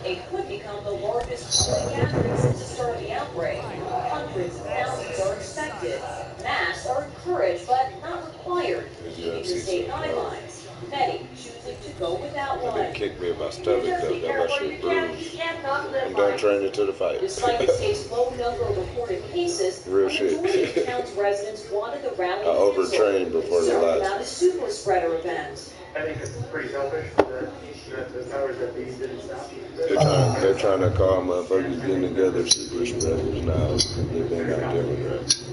J: It could become the largest public gathering since the start of the outbreak. Hundreds of thousands are expected. Masks are encouraged but not required, keeping the state guidelines. Many choosing to go without one.
B: They kicked me in my stomach, though. Got my shit bruised. I'm done training to the fight.
J: Despite the state's low number of reported cases,
B: Real
J: a
B: shit.
J: majority of town's residents wanted the rally
B: I overtrained before the last.
J: not a super spreader event.
K: I think it's pretty selfish that the powers that be didn't stop.
B: They're trying to call motherfuckers getting together super spreaders now because they're not Democrats.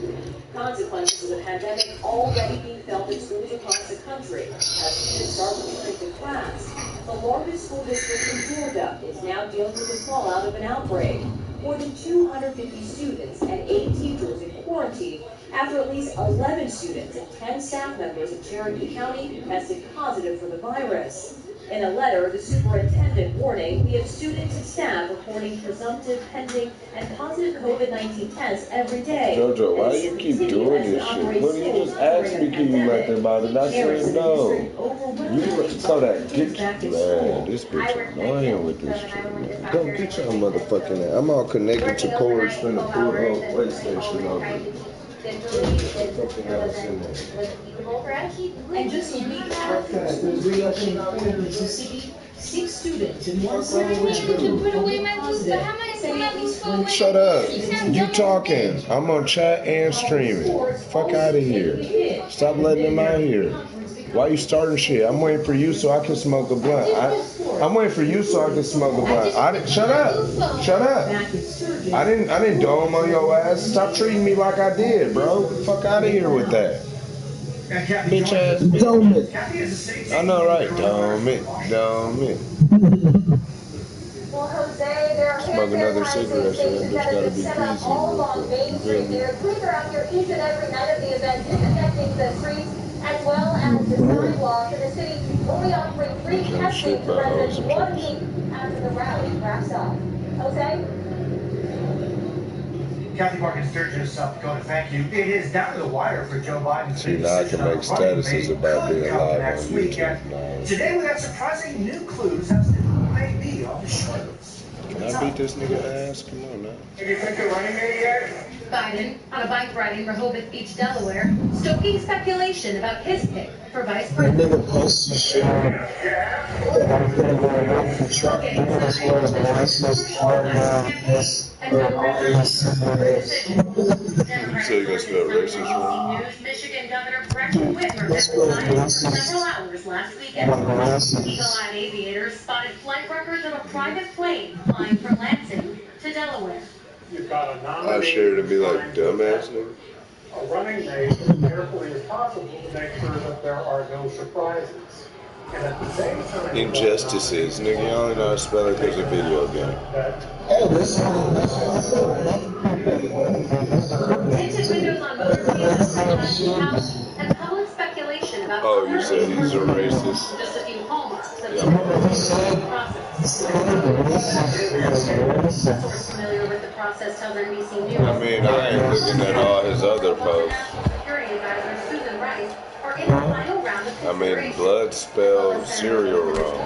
J: Consequences of the pandemic already being felt in schools across the country as students start returning to class. The largest school district in Georgia is now dealing with the fallout of an outbreak. More than 250 students and 8 teachers in quarantine after at least 11 students and 10 staff members in Cherokee County tested positive for the virus. In a letter, the superintendent warning we have students and staff reporting presumptive, pending, and positive COVID-19 tests every day.
B: Jojo, why you keep doing this shit? What you just asked me, can you let them out? And I said no. You saw that get man, this bitch annoying with this shit, man. Go get your motherfucking ass. I'm all connected to cords finna pull the whole PlayStation over.
J: And just a week after schools reopening in Mississippi, 6 students in one school
B: Shut up. You talking. I'm on chat and streaming. Fuck out of here. Stop letting them out here. Why you starting shit? I'm waiting for you so I can smoke a blunt. I'm waiting for you so I can smoke a blunt. Shut up. Shut up. I didn't dome on your ass. Stop treating me like I did, bro. Fuck out of here with that. Bitch ass.
E: Dome it.
B: I know, right? Dome it. Dome it.
H: Well, Jose, there are
B: Smoke another cigarette, so that
H: stations
B: bitch
H: that have
B: gotta
H: been
B: be
H: set up
B: greasy
H: all
B: real
H: along
B: quick.
H: Main
B: You feel
H: Street.
B: me?
H: They're cleaner out here each and every night of the event, disinfecting the streets as well as the sidewalks. And the city only offering free testing to residents 1 week after the rally wraps up. Jose?
I: Kathy Parkin Sturgis, South Dakota, thank you. It is down to the wire for Joe Biden's
B: See, now I can make statuses about being live on YouTube now.
I: Today we got surprising new clues as to who may be on the short list.
B: Can I beat this nigga ass? Come on now.
I: Have you picked a running mate yet?
J: Biden on a bike ride in Rehoboth Beach, Delaware, stoking speculation about his pick for vice president.
E: That nigga posted shit. I'm gonna go work for Trump. That's where his license card now is.
B: You say you gonna spell racist wrong?
J: Michigan Governor Gretchen Whitmer resigned for several hours last weekend. Eagle-eyed aviators spotted flight records of a private plane flying from Lansing to Delaware.
K: You've got a
B: I
K: nominee.
B: share to be like dumbass nigga.
K: A running mate as carefully as possible to make sure that there are no surprises. And at the same time,
B: Injustices, nigga. You only know how to spell it because of video game.
E: Oh, this
J: Tinted windows on motorcades, house, and public speculation about
B: Oh, you said he's a racist.
J: just a few hallmarks of
B: Yeah.
J: the process. A source familiar with the process tells NBC News.
B: I mean, I ain't looking at all his other posts.
J: Security advisor Susan Rice are in the final round of
B: I mean, blood spelled cereal wrong.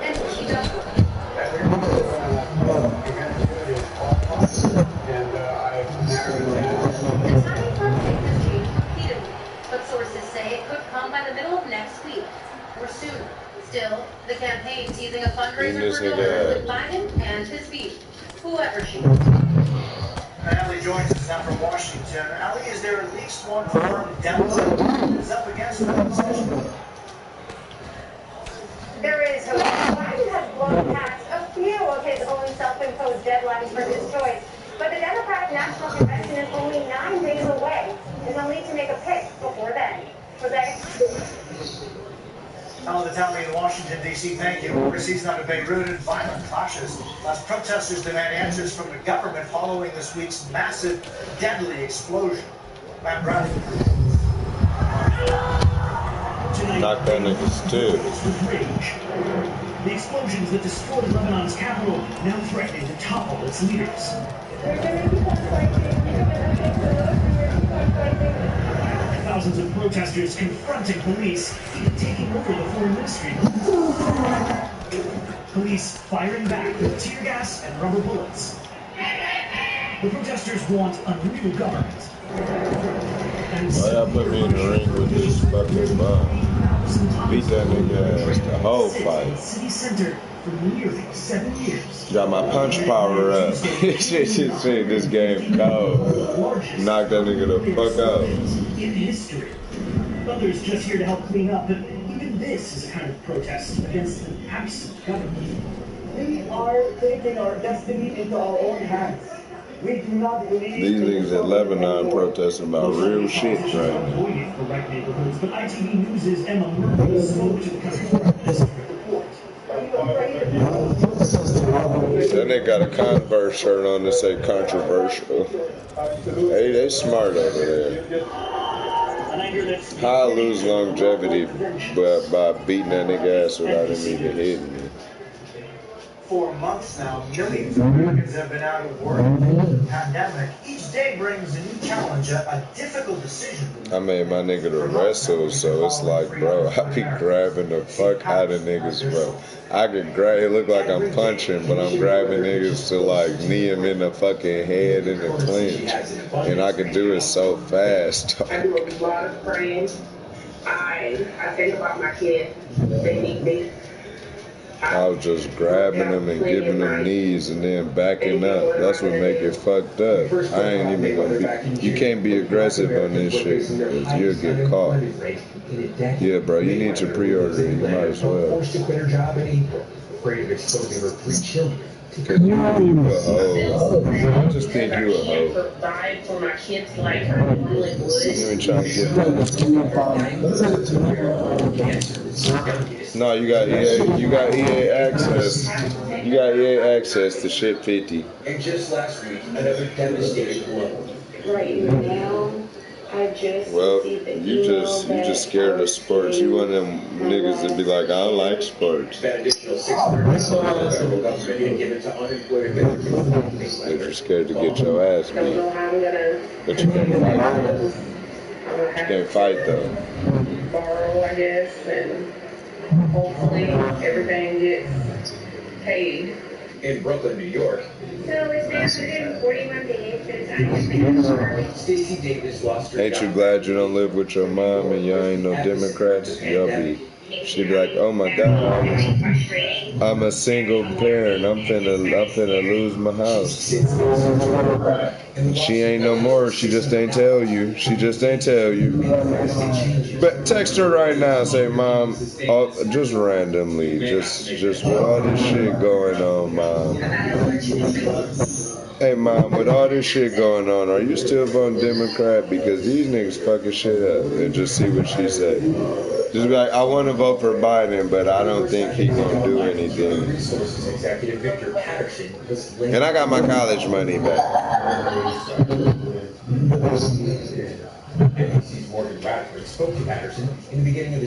J: And she does work. The timing for a pick has changed repeatedly, but sources say it could come by the middle of next week or sooner. Still, the campaign's using a fundraiser for Elizabeth Biden and his beat, whoever she is.
I: Allie joins us now from Washington. Allie, is there at least one firm Democrat who is up against the decision?
H: There is hope. Biden has blown past a few of his own self-imposed deadlines for his choice, but the Democratic National Convention is only 9 days away, and they'll need to make a pick before then. Jose?
I: Alan Vitale in Washington, D.C., thank you. Overseas out of Beirut and violent clashes as protesters demand answers from the government following this week's massive, deadly explosion. Matt Brown.
B: Knock that nigga's too.
I: The explosions that destroyed Lebanon's capital now threatening to topple its leaders. Thousands of protesters confronting police, even taking over the foreign ministry. Police firing back with tear gas and rubber bullets. The protesters want a new government.
B: Why y'all put me in the ring with this fucking bum? Beat that nigga ass the whole fight.
I: City center for nearly 7 years.
B: Got my punch power up. Shit, this game cold. Knock that nigga the fuck out.
I: In history. Others just here to help clean up, but even this is a kind of protest against an absent government.
L: We are taking our destiny into our own hands. We do not believe
B: These niggas at Lebanon protesting about real shit right now.
I: But ITV News' Emma Murphy spoke to the country's report.
B: Then they got a Converse shirt on that say controversial. Hey, they smart over there. How I lose longevity by beating that nigga ass without him even hitting me.
I: For months now, millions of Americans have been out of work. The pandemic, each day brings a new challenge, a difficult decision.
B: I made my nigga to wrestle, so it's like, bro, I be grabbing the fuck out of niggas, bro. I could grab, it look like I'm punching, but I'm grabbing niggas to like knee him in the fucking head in the clinch. And I could do it so fast.
M: I do a lot of praying. I think about my kids. They need me.
B: I was just grabbing them and giving them knees and then backing up. That's what make it fucked up. I ain't even gonna be. You can't be aggressive on this shit because you'll get caught. Yeah, bro, you need to pre-order it. You might as well.
A: Forced to quit her job in April, afraid of exposing her 3 children.
B: Because you a hoe. I just think you a hoe.
G: Provide for my kids like her would.
B: You ain't trying to get that. No, you got EA access. You got EA access to ship 50.
C: And just last week, another devastating blow.
G: Right now, I just
B: Well,
G: received an
B: you
G: email
B: just scared of sports. You one of them niggas that be like, I don't like sports.
C: That additional $630 federal government can give it to unemployed veterans.
B: But you're scared to get your ass
G: don't know
B: beat.
G: how I'm gonna
B: But you can't fight. You can't fight though.
G: borrow, I guess, and hopefully everything gets paid.
C: In Brooklyn, New York,
H: So it's been 141 days since I
C: Stacey Davis lost her
B: Ain't you
C: job.
B: glad you don't live with your mom and y'all ain't no Democrats? Y'all be. She be like, oh my God, I'm a single parent. I'm finna lose my house. And she ain't no more. She just ain't tell you. She just ain't tell you. But text her right now. Say, Mom, just randomly, just with all this shit going on, Mom. Hey, Mom, with all this shit going on, are you still voting Democrat? Because these niggas fucking shit up. And just see what she say. Just be like, I want to vote for Biden, but I don't think he gonna do anything. And I got my college money back.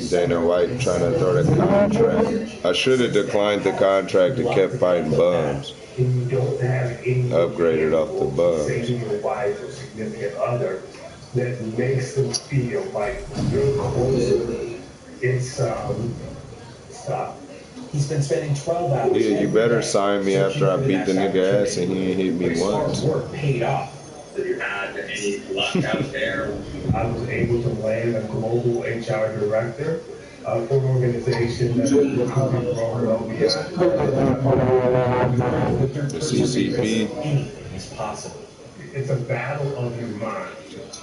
B: Dana White trying to throw the contract. I should have declined the contract and kept fighting bums. Upgraded off the bums.
K: That makes them feel like you're cool. It's stop.
A: He's been spending 12 hours.
B: Yeah, you better sign me after I beat the nigga ass and he ain't hit me once.
A: Work paid off.
C: Did you have any luck out there?
K: I was able to land a global HR director for an organization that is looking to grow well beyond.
B: The CCP.
A: Anything is possible.
K: It's a battle of your mind.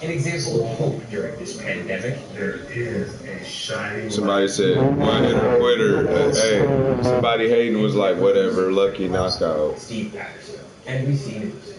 A: An example of hope during this pandemic.
K: There is a shining
B: Somebody said, one hitter quitter. Hey, somebody hating was like, whatever, lucky knockout.
A: Steve Patterson, NBC News.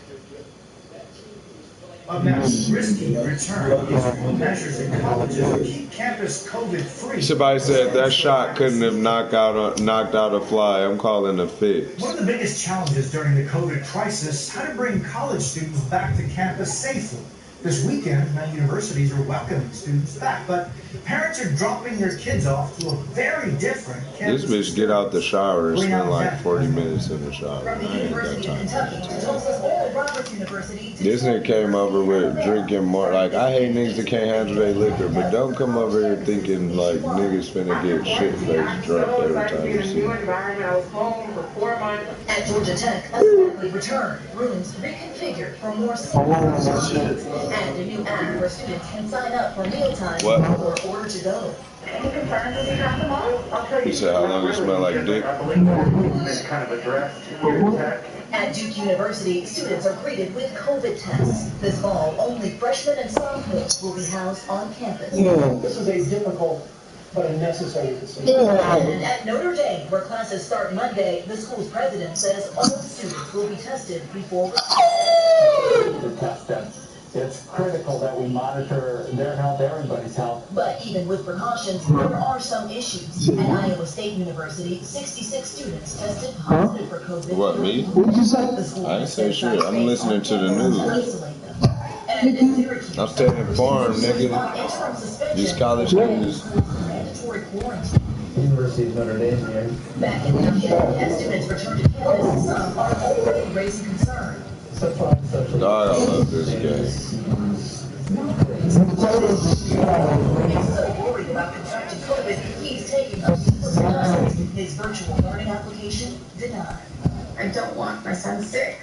I: A mass risky return is measures in colleges to keep campus COVID-free.
B: Somebody said that shot couldn't have knocked out a fly. I'm calling a fix.
I: One of the biggest challenges during the COVID crisis, how to bring college students back to campus safely. This weekend, many universities are welcoming students back, but parents are dropping their kids off to a very different campus.
B: This bitch get out the shower and spend like 40 minutes in the shower. I ain't got time for that. This nigga came over with drinking more. Like, I hate niggas that can't handle their liquor, but don't come over here thinking like niggas finna get shit-faced drunk every time you see me.
G: I was home for 4 months.
J: At Georgia Tech, a smoothly return. Rooms reconfigured for more students. And a new app where students can sign up for mealtime or order to go.
B: You said how long it smell like dick?
J: At Duke University, students are greeted with COVID tests. This fall, only freshmen and sophomores will be housed on campus.
L: This is a difficult but a necessary decision.
J: And at Notre Dame, where classes start Monday, the school's president says all students will be tested before
L: To test them. It's critical that we monitor their health, everybody's health.
J: But even with precautions, there are some issues. At Iowa State University, 66 students tested positive for COVID.
B: What, me?
L: What did you say?
B: I ain't say shit. I'm listening to the news. I'm staying informed, nigga. These college niggas.
L: University of Notre Dame here.
J: Back in Michigan, as students return to campus, some are already raising concern.
B: Dog, I love this game.
J: So worried about contracting COVID, he's taking a his virtual learning application denied.
G: I don't want my son sick.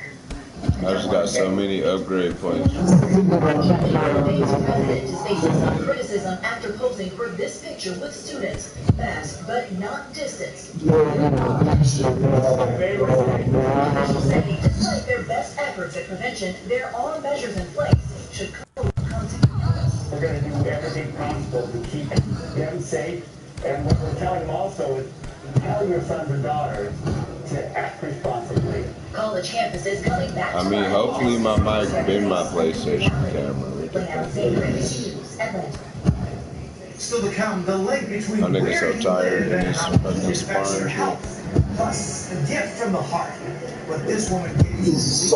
B: I just got so many upgrade points.
J: Today's president is facing some criticism after posing for this picture with students, masked but not distanced. Officials say despite their best efforts at prevention, there are measures in place should COVID come to pass.
L: We're going to do everything possible to keep them safe. And what we're telling them also is tell your sons and daughters to act responsibly.
J: College campuses coming back.
B: I mean, hopefully my mic been my PlayStation camera.
I: Still to come, the link between
B: My nigga so tired and he's fucking sparring shit.
I: Plus, a gift from the heart. What this woman gave his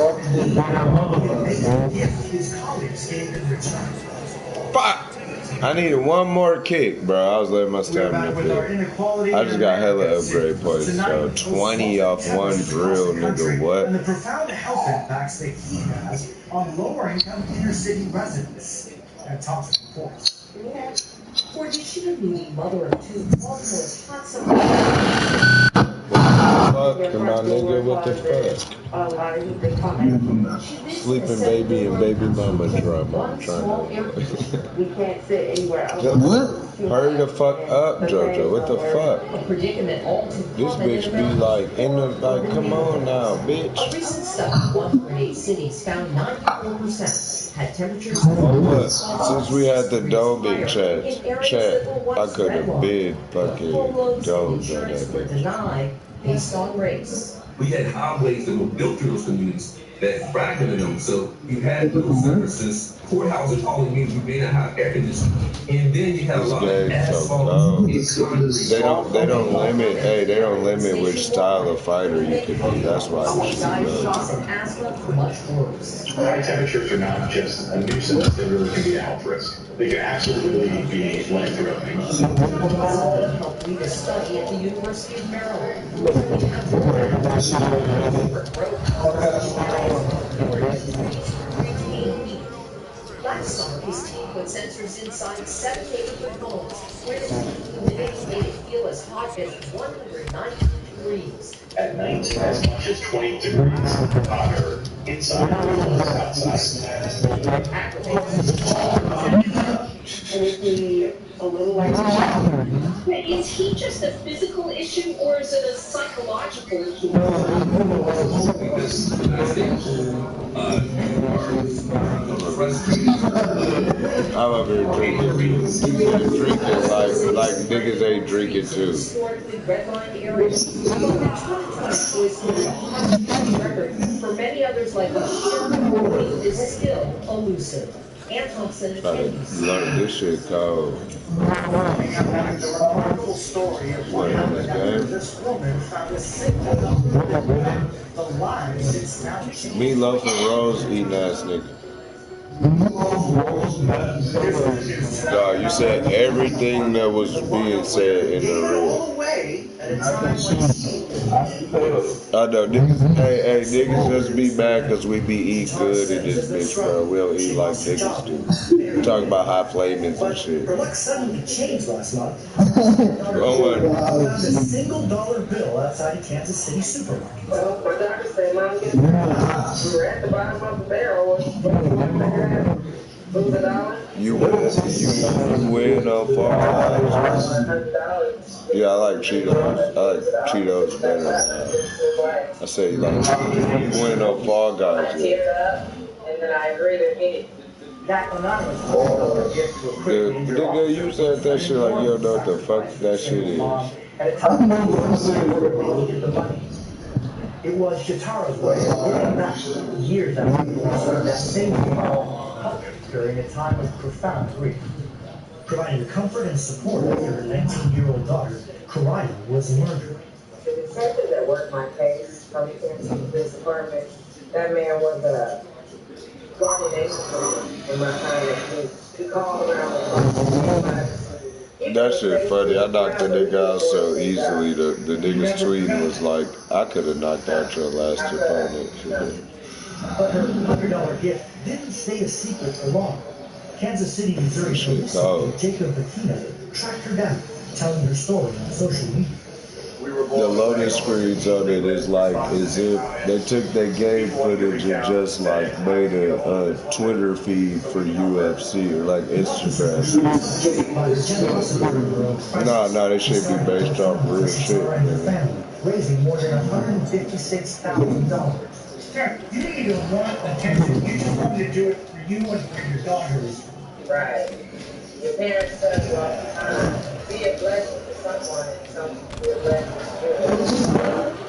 I: gift his colleagues gave in return.
B: Fuck! I needed one more kick, bro. I was letting my stamina fit. I just got hella upgrade points, so 20 off one drill, nigga, what?
I: And the profound health impacts that he has on lower income inner city residents. That talks of course.
J: For the shooting mother of two, Baltimore's hot summer.
B: Fuck, my nigga, what the fuck? Sleeping baby and baby mama drama. I'm trying to.
J: We can't sit anywhere else.
B: What? Hurry the fuck up, JoJo. What the fuck?
J: A predicament all too
B: This bitch be like, like, come on now, bitch.
J: A recent study, 1.8 cities found 94% had temperatures.
B: Oh, what? Since we had the Dobik chat, I could have been fucking domed on that bitch.
J: Denied based on race.
M: We had highways that were built through those communities that fragmented them. So you had those services. Courthouses only means you may not have air conditioning. And then you have a lot of asphalt.
B: They don't limit, hey, they don't limit which style of fighter you could be. That's why we should really.
F: High temperatures are not just a nuisance, they really can be a health risk. They can absolutely be life-threatening.
J: Helped lead a study at the University of Maryland. Last summer, his team put sensors inside 7 neighborhood homes where the humidity made it feel as hot as 190 degrees.
F: At night, as much as 20 degrees hotter inside than outside.
J: And is he a little like
G: Is he just a physical issue or is it a psychological issue?
B: I'm over here drinking. Drinking like niggas ain't drinking too.
J: Historically redlined areas. For many others like Bashir, is still elusive. Ann Thompson
B: This shit cold. What in this game? Meatloaf and Rose eating ass nigga. Dog, you said everything that was being said in the room. I know, niggas, hey, niggas just be mad because we be eat good in this bitch, bro. We don't eat like niggas do. We talking about high flamings and shit.
I: Her luck suddenly changed last month.
B: Oh, what?
I: Found a single-dollar bill outside a Kansas City supermarket.
G: Well, my doctor said, Mom, we were at the bottom of the barrel.
B: You win on Fall Guys. Yeah, I like Cheetos. I like Cheetos better. I say you like you win on Fall Guys.
G: And then I agree to eat.
J: That anonymous
B: Nigga, you said that shit like you don't know what the fuck that shit is.
I: It was Shatara's way of getting back years after he served that same during a time of profound grief, providing the comfort and support of her 19-year-old daughter, Karaya, was murdered.
G: The detective that worked my case from the police department, that man was a guardian angel in my time. He called around.
B: That shit funny. I knocked the nigga out so easily. The nigga's tweeting was like, I could have knocked out your last opponent.
I: But her $100 gift didn't stay a secret for long. Kansas City, Missouri police Jacob Batina tracked her down, telling her story on social media.
F: We were
B: the loading screens on it is like as if they took their game footage and just like made a Twitter feed for UFC or like Instagram. No, they should be based off real shit, man.
I: Raising more than $156,000. Sure, you didn't even want attention. You just wanted to do it for you and for your daughters.
G: Right. Your parents tell you all the time, be a blessing to someone and someone be a blessing to you.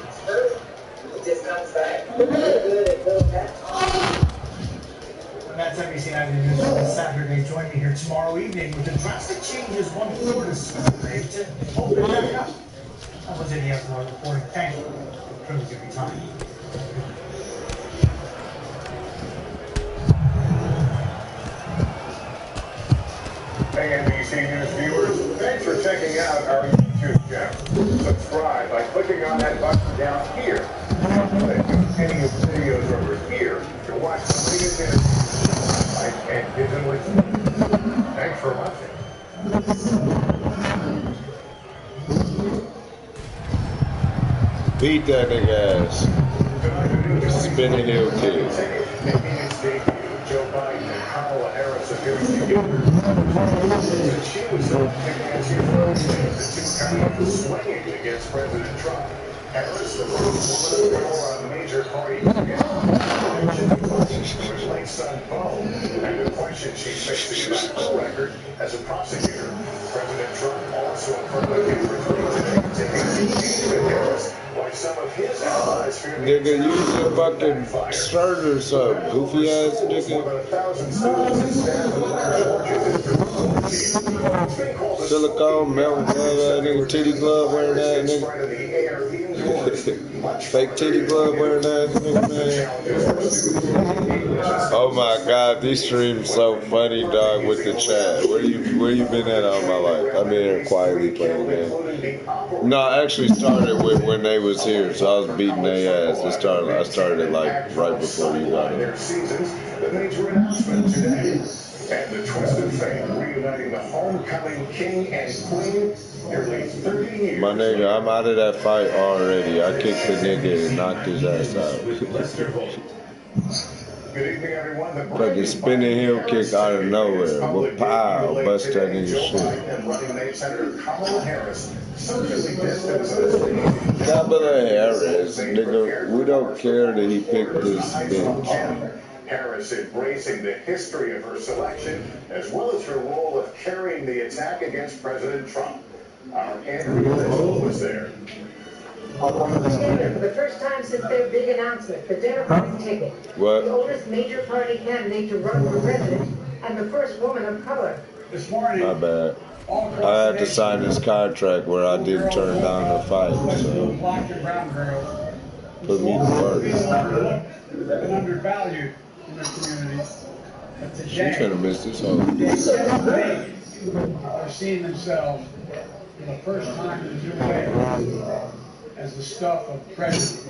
G: It's true. It just comes back. Good and good back.
I: And that's NBC 9 News for this Saturday. Join me here tomorrow evening with the drastic changes one Florida's celebrate to open it back up. That was any other reporting. Thank you for your time.
F: Hey, NBC News viewers, thanks for checking out our YouTube channel. Subscribe by clicking on that button down here. Any of the videos over here to watch the latest interviews and digital experience. Thanks for watching.
B: Beat that nigga ass. Spinning heel kick.
F: Joe Biden and Kamala Harris appearing together. She was the two swinging against President Trump. Harris, the first woman of power on a major party ticket, her late son Bo, and the question she's facing about her record as a prosecutor. President Trump also affirmed his retreat today, taking with Harris. Why some of his allies fear
B: Nigga, use your fucking shirt or something, goofy ass nigga. Silicone, melon glove, nigga, titty glove wearing that nigga. Fake titty glove wearing that nigga, man. Oh my god, these streams so funny, dog, with the chat. Where you been at all my life? I've been here quietly playing, man. No, I actually started with when they was here, so I was beating their ass. I started it like right before you got it.
F: The major announcement today. And the twisted fate reuniting the homecoming king and queen nearly 30 years.
B: My nigga, I'm out of that fight already. I kicked the nigga and knocked his ass out.
F: Good evening, everyone.
B: Fucking spinning heel kick out of nowhere. Well, pow, bust that nigga shit.
F: Kamala Harris,
B: nigga, we don't care that he picked this bitch.
F: Harris embracing the history of her selection, as well as her role of carrying the attack against President Trump. Our Andrew Little was there.
G: For the first time since their big announcement, the Democratic ticket,
B: What?
G: the oldest major party candidate to run for president, and the first woman of color.
I: This morning,
B: My bad. I had to sign this contract where I didn't turn down the fight, so
I: black and brown girls
B: put me to work.
I: and undervalued in their communities. But
B: She's
I: today,
B: gonna miss this whole
I: they are seeing themselves for the first time in a new way as the stuff of prejudice.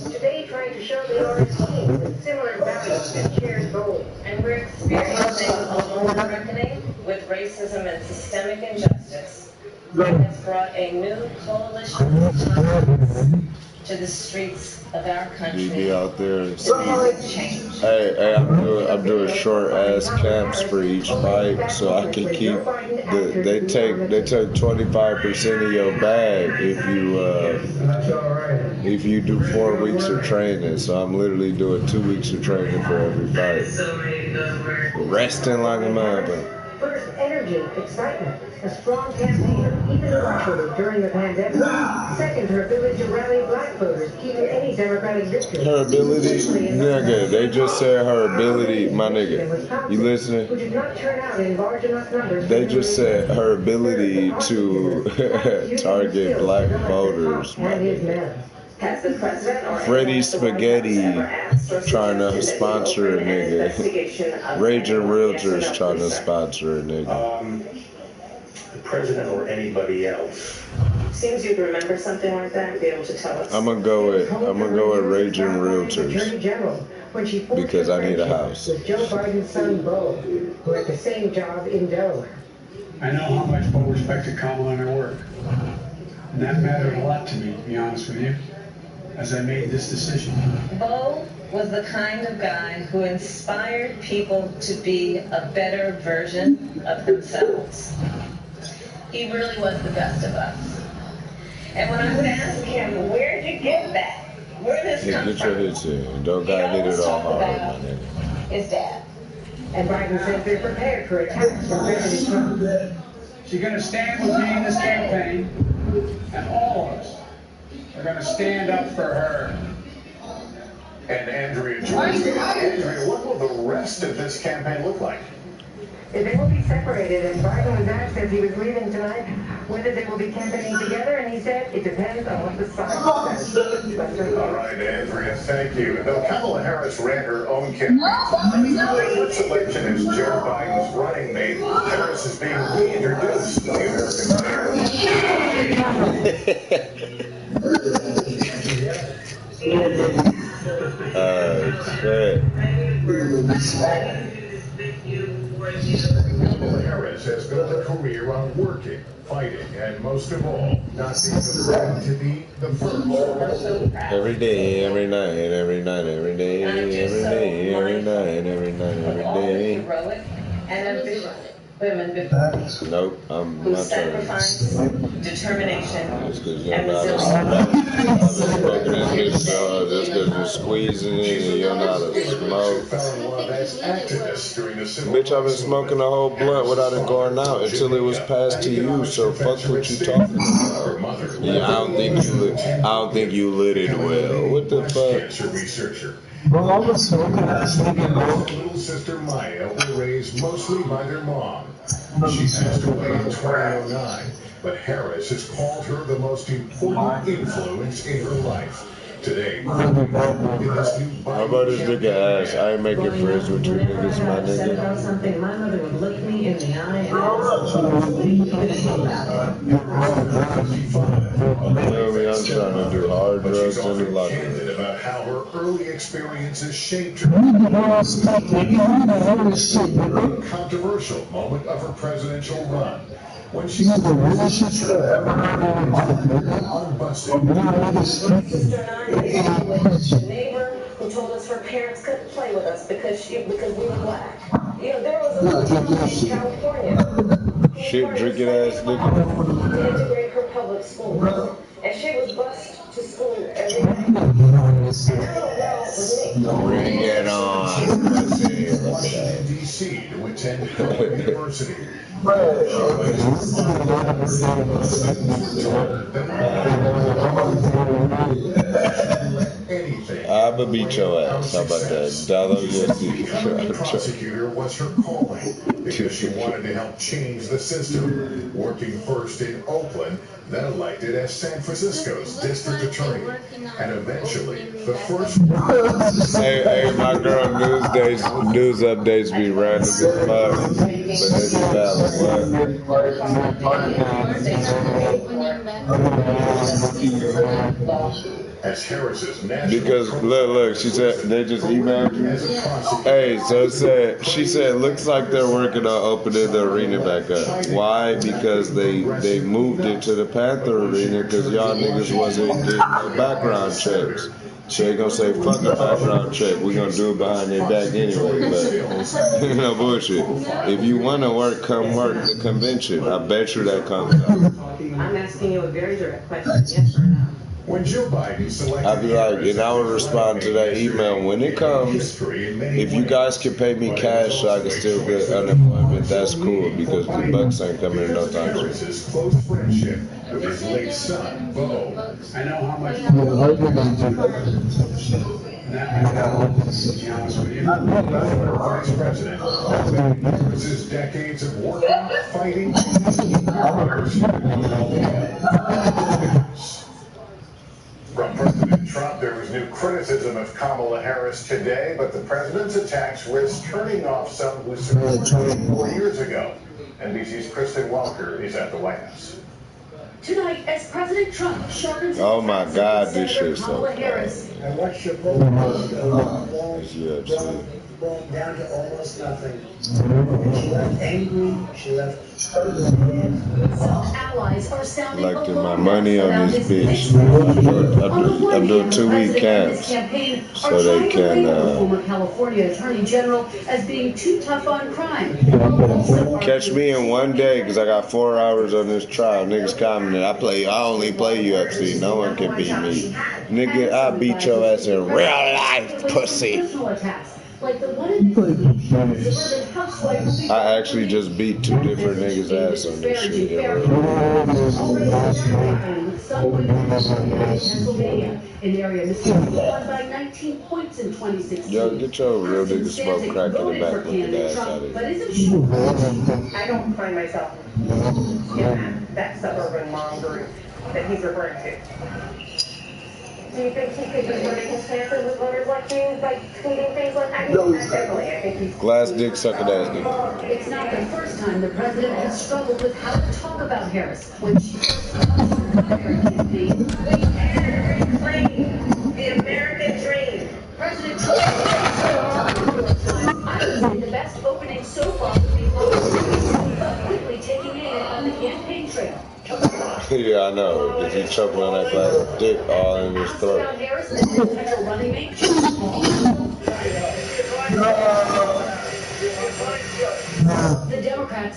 G: Today, trying to show they are a team with similar values and shared goals.
N: And we're experiencing a long reckoning with racism and systemic injustice. It has brought a new coalition of conscience to the streets of our country.
B: You be out there and
N: Change.
B: Hey, I'm doing short ass camps for each fight, so I can keep they take 25% of your bag if you do 4 weeks of training. So I'm literally doing 2 weeks of training for every fight. Resting like a mother.
G: First, energy, excitement, a strong campaigner, even virtually during the pandemic. Second, her ability to rally black voters, keeping any Democratic victory.
B: Her ability, nigga, they just said her ability, my nigga. You
G: Who
B: listening?
G: did not turn out in large enough numbers.
B: They just said her ability to target black voters, my nigga.
N: Has the president or
B: Freddie Spaghetti trying to sponsor a nigga. Raging Realtors trying to sponsor a nigga.
F: The president or anybody else.
N: Seems you'd remember something like that and be able to tell us.
B: I'm gonna go with Raging Realtors because I need a house.
G: With Joe Biden's son, Bo, who had the same job in Delaware.
I: I know how much Bo respected Kamala and her work.
O: And that mattered a lot to me, to be honest with you, as I made this decision.
N: Bo was the kind of guy who inspired people to be a better version of themselves. He really was the best of us. And when I would ask him, where'd you get that? Where did this come
B: Get your
N: from?
B: hits in. Don't gotta hit it all hard, my nigga.
N: His dad.
G: And Biden says they're prepared for attacks from President Trump.
O: She's going to stand with me in this campaign, and all of us are going to stand up for her.
F: And Andrea joins me. Andrea, what will the rest of this campaign look like?
G: They will be separated, and Biden was asked as he was leaving tonight whether they will be campaigning together, and he said it depends on what the side says.
F: All right, Andrea, thank you. Though Kamala Harris ran her own campaign, the selection as Joe Biden's running mate, Harris is being reintroduced to the American
B: Shit.
F: Kamala Harris has built a career on working, fighting, and most of all, not being afraid to be the first.
B: Every day, every night, every night, every day, every day, every night, every night, every day.
N: Heroic and ambitious women before me.
B: Nope, I'm
N: who
B: not trying to.
N: sacrifice, determination,
B: Just because you're
N: and
B: not
N: resilience.
B: smoking this bitch, just because you're squeezing it and you're not a smoke. Bitch, I've been smoking a whole blunt without it going out until it was passed to you. So fuck what you talking about. Yeah, I don't think you lit it well. What the fuck?
E: Well, I was smoking that smoking bro.
F: Little sister Maya was raised mostly by their mom. She passed away in 2009, but Harris has called her the most important influence in her life. Today,
B: How about this nigga ass? I ain't making friends with you niggas, my nigga.
G: Something, my mother would look me in the eye and
B: Tell me I'm trying to do hard drugs in the locker room.
F: about how her early experiences shaped her. Controversial moment of her presidential run. When she was unbusted.
N: A neighbor who told us her parents couldn't play with us because we were black. You know, there was a woman in California.
B: Shit drinking ass nigga.
N: To integrate her public school. And she was bused to school every day.
B: Bring it on.
F: D.C. to attend Howard University.
B: I'ma beat your ass. How about that? Dollar
F: Prosecutor was her calling because she wanted to help change the system. Working first in Oakland, then elected as San Francisco's district attorney, and eventually the first.
B: Hey, my girl news updates be random as fuck, but they be valid.
F: As Harris's
B: because look, she said they just emailed you. Hey, so she said looks like they're working on opening the arena back up. Why? Because they moved it to the Panther Arena because y'all niggas wasn't getting no background checks. So they gonna say fuck a background check. We gonna do it behind their back anyway. But no bullshit. If you wanna work, come work the convention. I bet you that comes out.
G: I'm asking you a very direct question, yes or no?
F: When Joe Biden selected,
B: I'd be like, and I would respond to that email when it comes. If you guys can pay me cash so I can still get unemployment, that's cool because the bucks ain't coming in no time soon.
F: Harris's close friendship with his late son, Bo.
O: I know how much.
F: Vice President, Harris's decades of working, fighting, From President Trump, there was new criticism of Kamala Harris today, but the president's attacks risk turning off some who supported her 4 years ago. NBC's Kristen Welker is at the White House.
J: Tonight, as President Trump sharpens his
B: Oh my God, this
J: Senator
B: shit's so
J: Kamala
B: funny.
J: Harris.
B: It's UFC.
A: boom, down to almost nothing. And she left angry, she left dead.
J: Some allies are sounding
B: Collecting my money on this bitch. I'm doing 2-week camps so they can
J: former California Attorney General as being too tough on crime.
B: catch me in one day because I got 4 hours on this trial. Niggas commenting, I only play UFC. No one can beat me. Nigga, I beat your ass in real life, pussy. I actually just beat 2 different niggas' ass on this shit. Yo, get your real nigga smoke crack in the back looking ass out of here.
G: I don't find myself in that suburban mom group that he's referring to.
H: Do you think he could be running his chances with voters like you by tweeting things like that? Definitely, I think he's...
B: Glass dick, sucking ass dick.
J: It's not the first time the president has struggled with how to talk about Harris when she first launched her primary campaign.
G: We can reclaim the American dream.
J: President Trump I would say the best opening so far would be but quickly taking aim on the campaign trail.
B: Yeah, I know, because he's choking on that glass dick all in his throat.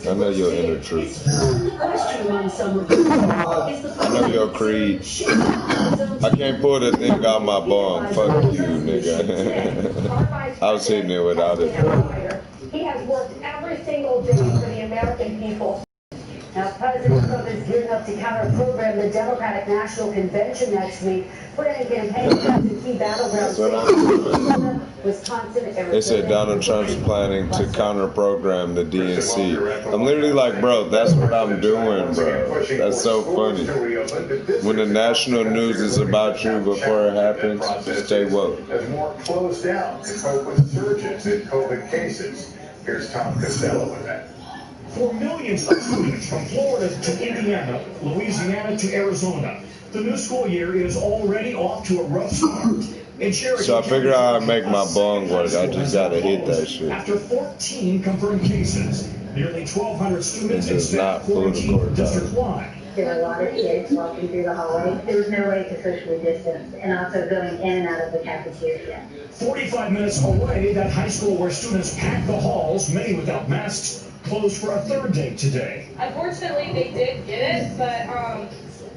B: I know your inner truth. I know your creed. I can't pull the thing out my bong. Fuck you, nigga. I was hitting it without it.
H: He has worked every single day for the American people. Now, President Trump is gearing up to counter-program the Democratic National Convention next week, planning campaigns in key battleground states, Wisconsin, Arizona.
B: They said Donald Trump's planning to counter-program the DNC. I'm literally like, bro, that's what I'm doing, bro. That's so funny. When the national news is about you before it happens, stay woke.
F: As more closed down to cope with surges in COVID cases. Here's Tom Costello with that.
I: For millions of students from Florida to Indiana, Louisiana to Arizona, the new school year is already off to a rough start.
B: So I figured out how to make my bong work. I just gotta hit that shit.
I: After 14 confirmed cases, nearly 1,200 students
B: It's just not political.
P: There were a lot of kids walking through the hallway. There was no way to socially distance, and also going in and out of the cafeteria.
I: 45 minutes away, that high school where students packed the halls, many without masks, closed for a third day today.
Q: Unfortunately, they did get it, but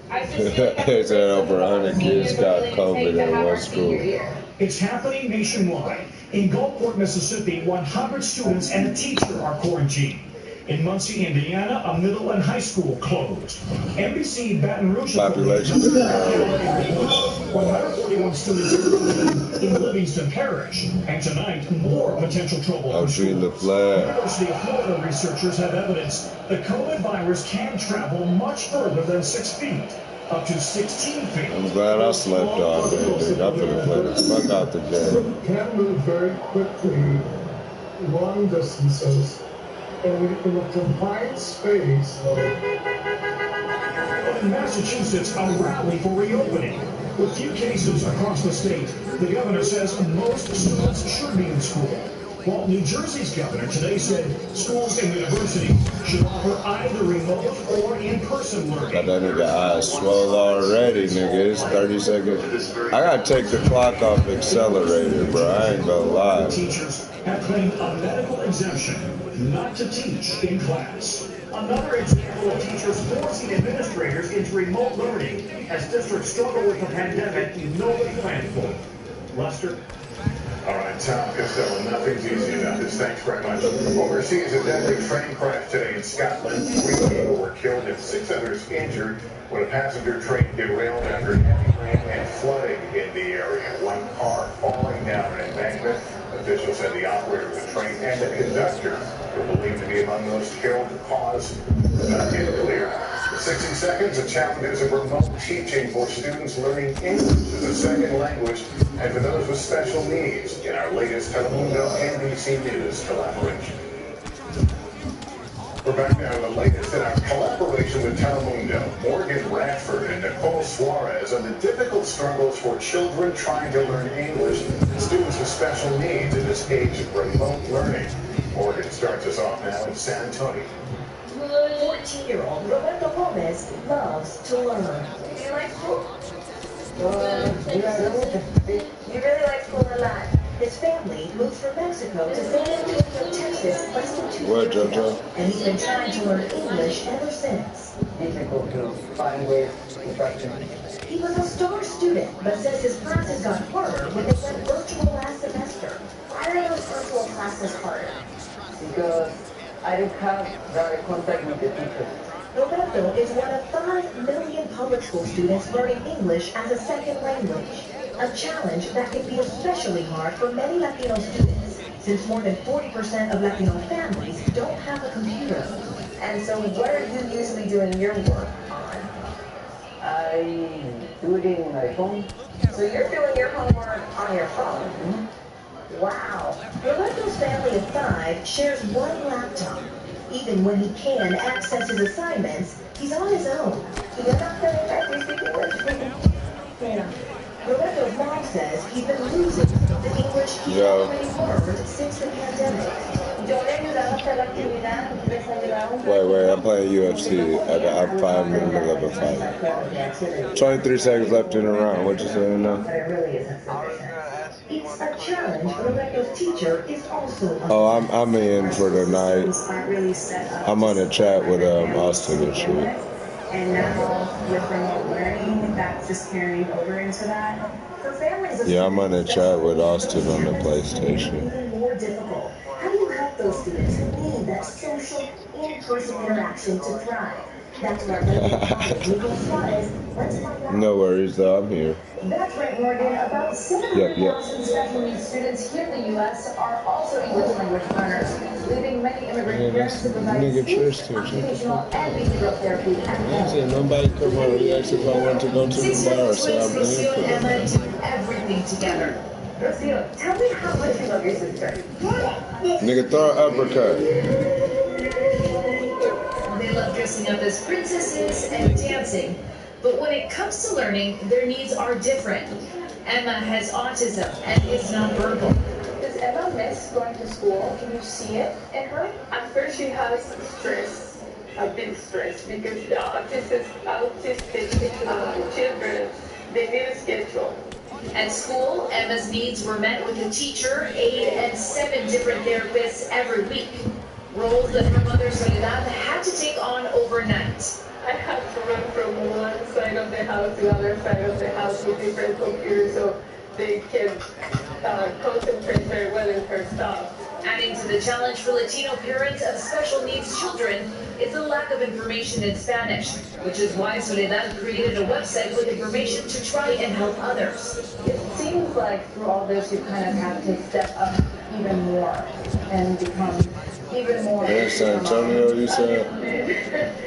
Q: I just feel like
B: They said over 100 kids got COVID at one school.
I: It's happening nationwide. In Gulfport, Mississippi, 100 students and a teacher are quarantined. In Muncie, Indiana, a middle and high school closed. NBC Baton Rouge
B: Population.
I: 141 students in Livingston Parish. And tonight, more potential trouble.
B: The flag.
I: University of Florida researchers have evidence the COVID virus can travel much further than 6 feet. Up to 16 feet.
B: I'm glad I slept all day, dude. I'm finna play the fuck out the game.
K: Can move very quickly, long distances, in a confined space.
I: In Massachusetts, a rally for reopening. With few cases across the state, the governor says most students should be in school. While New Jersey's governor today said schools and universities should offer either remote or in-person learning.
B: Got that nigga eyes swole already, nigga. It's 30 seconds. I gotta take the clock off accelerator, bro. I ain't gonna lie.
I: Teachers have claimed a medical exemption not to teach in class. Another example of teachers forcing administrators into remote learning as districts struggle with the pandemic nobody planned for. Lester?
F: All right, Tom Costello, nothing's easy about this. Thanks very much. Overseas, a deadly train crash today in Scotland. 3 people were killed and 6 others injured when a passenger train derailed after heavy rain and flooding in the area. 1 car falling down an embankment. Officials said the operator of the train and the conductor were believed to be among those killed. The cause is not yet clear. 60 Seconds, the challenges of remote teaching for students learning English as a second language and for those with special needs in our latest Telemundo NBC News collaboration. We're back now with the latest in our collaboration with Telemundo. Morgan Radford and Nicole Suarez on the difficult struggles for children trying to learn English and students with special needs in this age of remote learning. Morgan starts us off now in San Antonio.
J: 14-year-old Roberto Gomez loves to learn.
H: Do you like school? You really like school a lot.
J: His family moved from Mexico to San Antonio, Texas, less than 2
B: What,
J: years ago,
B: JoJo?
J: and he's been trying to learn English ever since.
L: Difficult to find ways to practice.
J: He was a star student, but says his classes got harder when they went virtual last semester.
H: Why are those virtual classes harder?
L: Because I don't have direct contact with the teachers.
J: Roberto is one of 5 million public school students learning English as a second language, a challenge that can be especially hard for many Latino students, since more than 40% of Latino families don't have a computer.
H: And so what are you usually doing your work on?
L: I do it in my phone.
H: So you're doing your homework on your phone?
L: Mm-hmm.
J: Wow. Roberto's family of 5 shares one laptop. Even when he can access his assignments, he's on his own.
H: You're not feeling like you speak English?
J: Yeah. Roberto's mom says he's been losing the English he's already learned since the pandemic.
H: Yo le ayudaba a hacer la actividad, les ayudaba un
B: Wait, I'm playing UFC. I'm 5 minutes of a fight. 23 seconds left in the round. What you saying now?
J: But it really isn't sufficient. It's a challenge, but Roberto's teacher is also a
B: Oh, I'm in for the night.
J: aren't really set up.
B: I'm on a chat with Austin and shit.
P: And now with remote learning, that's just carrying over into that.
J: For families of
B: Yeah, I'm on a chat with Austin on the PlayStation.
J: even more difficult. How do you help those students who need that social, in-person interaction to thrive? That's where Nicole Suarez. Let's find out.
B: No worries, though. I'm here.
J: That's right, Morgan. About 700,000 special needs students here in the U.S. are also English language learners, leaving many immigrant parents to provide occupational and behavioral therapy at home.
B: Nobody come on. We asked if I wanted to go to the bar, so I'm
J: Rocio and Emma do everything together. Rocio, tell me how much you love your sister.
B: Nigga, throw an uppercut.
J: They love dressing up as princesses and dancing. But when it comes to learning, their needs are different. Emma has autism and is nonverbal.
Q: Does Emma miss going to school? Can you see it in her? At first she has stress, a big stress, because the autistic children, they need a schedule.
J: At school, Emma's needs were met with a teacher, aide, and 7 different therapists every week. Roles that her mother Soledad had to take on overnight.
Q: I had to run from one side of the house to the other side of the house with different computers so they can concentrate very well in her stuff.
J: Adding to the challenge for Latino parents of special needs children is the lack of information in Spanish, which is why Soledad created a website with information to try and help others.
P: It seems like through all this you kind of have to step up even more and become even more.
B: There's San Antonio, you said?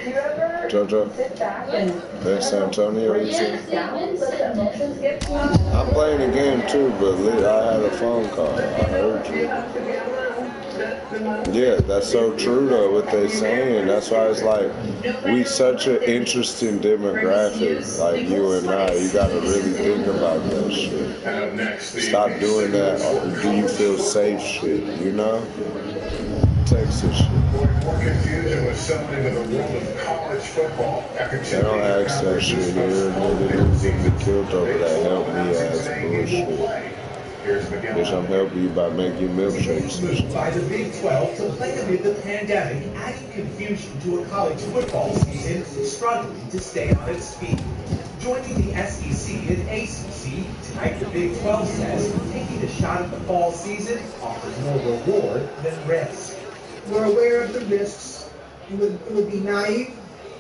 P: You ever
B: JoJo?
P: sit back and
B: There's San Antonio, you said?
P: down, let the emotions get to you?
B: I'm playing the game too, but I had a phone call. I heard you. Yeah, that's so true though, what they saying. That's why it's like, we such an interesting demographic, like you and I. You gotta really think about that shit. Stop doing that, or do you feel safe shit, you know? Texas shit.
F: More confusion was summoned into the world of college football after
B: They don't ask that shit here, nigga. Dudes get killed over that help me ass bullshit. Bitch, I'm helping you by making milkshakes and shit.
I: By the Big 12 to play amid the pandemic, adding confusion to a college football season struggling to stay on its feet. Joining the SEC and ACC, tonight the Big 12 says taking a shot at the fall season offers more reward than risk.
R: We're aware of the risks. It would be naive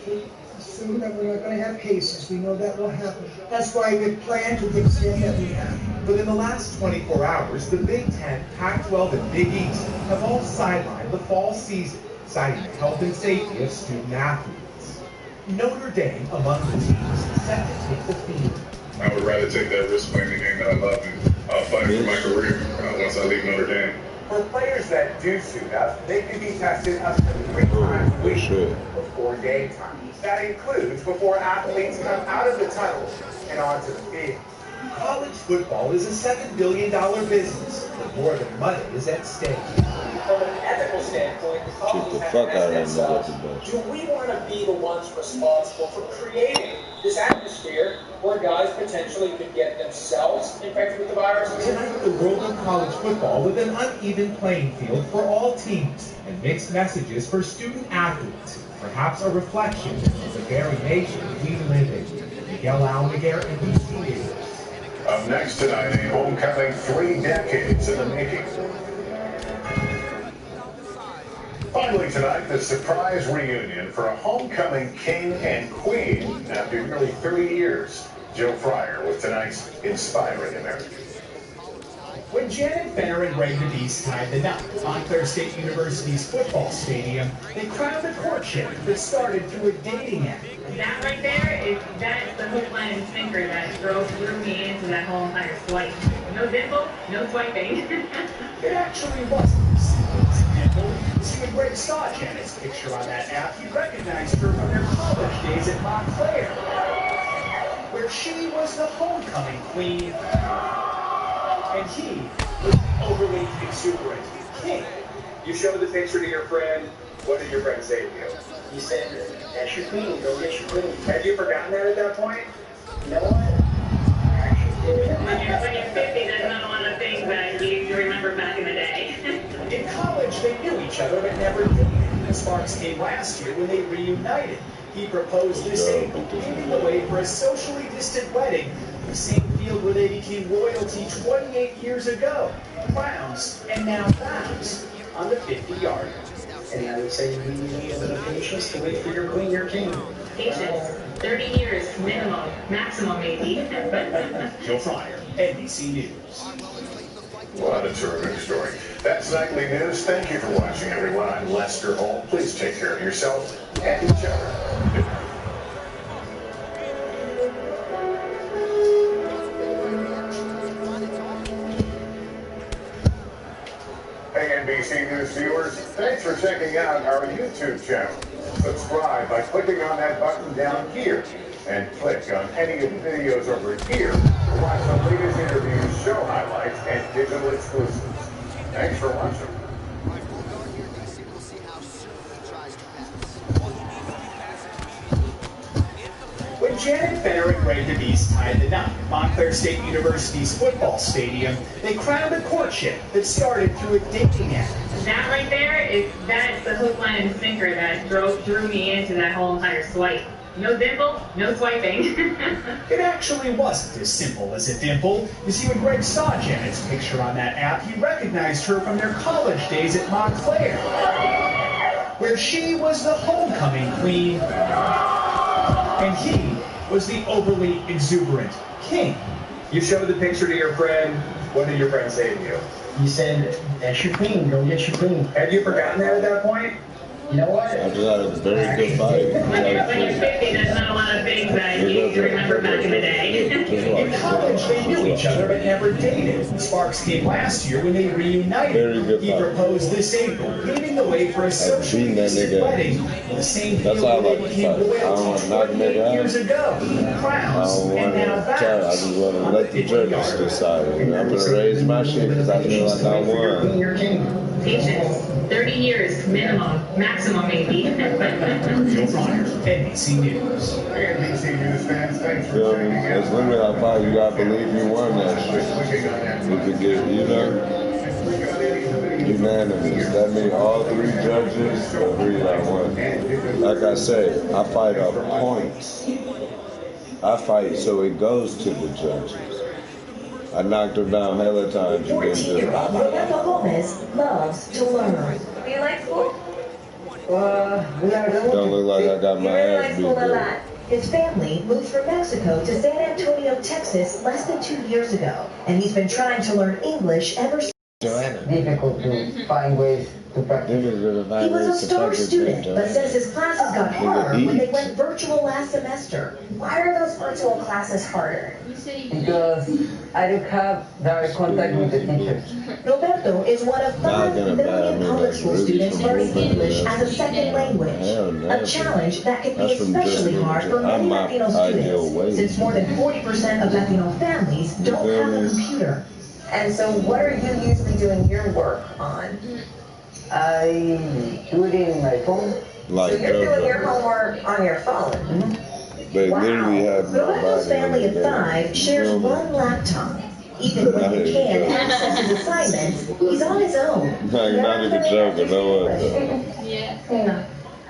R: to assume that we're not going to have cases. We know that will happen. That's why we plan to extend that we have.
I: But in the last 24 hours, the Big 10, Pac-12, and Big East have all sidelined the fall season, citing the health and safety of student athletes. Notre Dame among the teams set to take the field.
F: I would rather take that risk playing the game that I love and fighting for my career once I leave Notre Dame. For players that do suit up, they can be tested up to 3 times a week before game time. That includes before athletes come out of the tunnel and onto the field.
I: College football is a $7 billion business, but more than money is at stake.
S: From an ethical standpoint, the colleges have to ask themselves, do we want to be the ones responsible for creating this atmosphere where guys potentially could get themselves infected with the virus?
I: Tonight, the world of college football with an uneven playing field for all teams and mixed messages for student athletes, perhaps a reflection of the very nation we live in. Miguel Almaguer, NBC News.
F: Up next tonight, a homecoming 3 decades in the making. Finally tonight, the surprise reunion for a homecoming king and queen after nearly 30 years. Joe Fryer with tonight's Inspiring America.
I: When Janet Fenner and Ray DeBeast tied the knot on Montclair State University's football stadium, they crowned a courtship that started through a dating app.
T: That right there that's the hook, line, and sinker that threw me into that whole entire swipe. No dimple, no swiping.
I: It actually wasn't as simple as a dimple. See, when Greg saw Janet's picture on that app, he recognized her from their college days at Montclair, where she was the homecoming queen, and he was the overly exuberant king.
S: You showed the picture to your friend. What did your friend say to you?
L: He said, that's your queen, go get your queen.
S: Had you forgotten that at that point?
L: You know what?
T: When you're 50, there's not a lot of things that you remember back in the day.
I: In college, they knew each other but never dated. The sparks came last year when they reunited. He proposed this April, paving the way for a socially distant wedding, the same field where they became royalty 28 years ago. Crowns and now vows on the 50-yard.
L: And I would say we need a little patience to wait for your queen, your king.
T: Patience. 30 years minimum, maximum maybe.
I: Joe Fryer, NBC News.
F: What a terrific story. That's Nightly News. Thank you for watching, everyone. I'm Lester Holt. Please take care of yourself and each other. Good night. Hey, NBC News viewers, thanks for checking out our YouTube channel. Subscribe by clicking on that button down here and click on any of the videos over here to watch the latest interviews, show highlights, and digital exclusives. Thanks for watching.
I: When Janet Fenner and Ray DeBeast tied the knot at Montclair State University's football stadium, they crowned a courtship that started through a dating app.
T: That right there that's the hook, line, and sinker that drew me into that whole entire swipe. No dimple, no swiping.
I: It actually wasn't as simple as a dimple. You see, when Greg saw Janet's picture on that app, he recognized her from their college days at Montclair, where she was the homecoming queen, and he was the overly exuberant king.
S: You showed the picture to your friend. What did your friend say to you?
L: He said, that's your queen, go get your queen.
S: Had you forgotten that at that point?
L: You know what?
B: I just had a very good fight.
T: When you're 50, there's not a lot of things that you remember back in the day.
I: In college, they knew each other but never dated. The sparks came last year when they reunited. He proposed this April, paving the way for a socially distant wedding. The same field where they became royalty 28 years ago. Crowns and now vows.
B: I just want to let the judges decide. I'm going to raise my shit because I feel like I won.
T: Patience. 30 years minimum, maximum maybe.
I: Joe Fryer, NBC News.
F: Hey, NBC News fans, thanks for
B: Yeah,
F: tuning in.
B: it's literally like, wow, you gotta believe you won that shit. If it get, you know, unanimous. That means all 3 judges agree I won. Like I say, I fight off points. I fight so it goes to the judges. I knocked her down hella times. You didn't do it.
J: Fernando Gomez loves to learn.
N: Do you like school?
B: Don't look like I got my ass beat. There.
J: His family moved from Mexico to San Antonio, Texas less than 2 years ago, and he's been trying to learn English ever since.
L: Difficult to find ways
B: to practice.
U: He was a star student, but says his classes got harder when they went virtual last semester. Why are those virtual classes harder?
L: Because I don't have direct contact with the teachers.
U: Roberto is one of 5 million public school students learning English as a second language. A challenge that can be especially hard for many Latino students, since more than 40% of Latino families don't have a computer.
N: And so what are you usually doing your work on?
L: I do it in my phone.
B: Like
N: so you're doing your homework on your phone?
B: They literally have
U: Roberto's family of 5 shares one laptop. Even when he can access his assignments, he's on his own.
B: Not even joking, no way.
U: Yeah.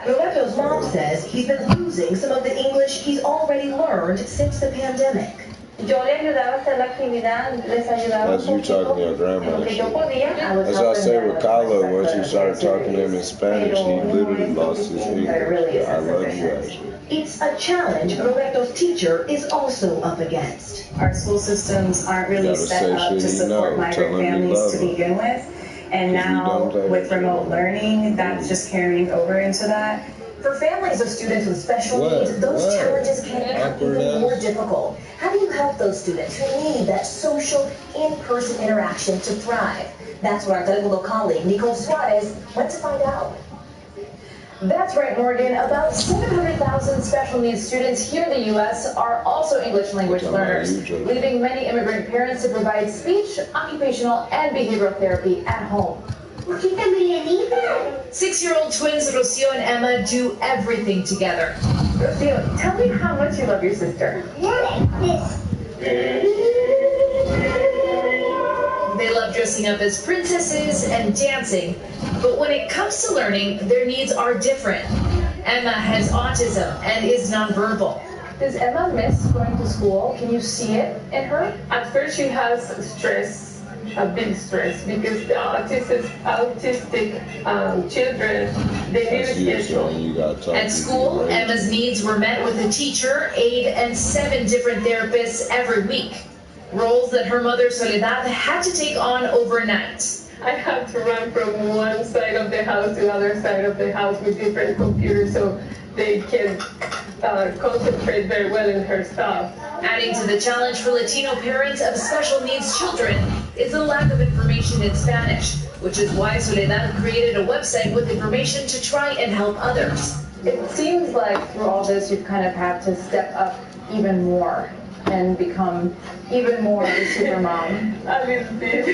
U: Roberto's mom says he's been losing some of the English he's already learned since the pandemic.
N: Yo le ayudaba a hacer la actividad, les ayudaba.
B: That's you talking to your grandma. That's what I say with Kylo. Once you started talking to him in Spanish, he literally lost his English. I love you, actually.
U: It's a challenge Roberto's teacher is also up against.
V: Our school systems aren't really set up to support migrant families to begin with. And now with remote learning, that's just carrying over into that.
U: For families of students with special needs, those challenges can get even more difficult. How do you help those students who need that social, in-person interaction to thrive? That's what our Telemundo colleague, Nicole Suarez, went to find out.
W: That's right, Morgan. About 700,000 special needs students here in the U.S. are also English language learners, leaving many immigrant parents to provide speech, occupational, and behavioral therapy at home.
J: 6-year-old twins Rocio and Emma do everything together.
W: Rocio, tell me how much you love your sister.
J: They love dressing up as princesses and dancing, but when it comes to learning, their needs are different. Emma has autism and is nonverbal.
W: Does Emma miss going to school? Can you see it in her?
Q: At first she has stress. A big stress because the autistic children, they need a schedule.
J: At school, Emma's needs were met with a teacher, aide, and 7 different therapists every week. Roles that her mother Soledad had to take on overnight.
Q: I have to run from one side of the house to the other side of the house with different computers so they can concentrate very well in her stuff.
J: Adding to the challenge for Latino parents of special needs children is the lack of information in Spanish, which is why Soledad created a website with information to try and help others.
W: It seems like through all this you've kind of had to step up even more and become even more of a super mom.
Q: A little bit.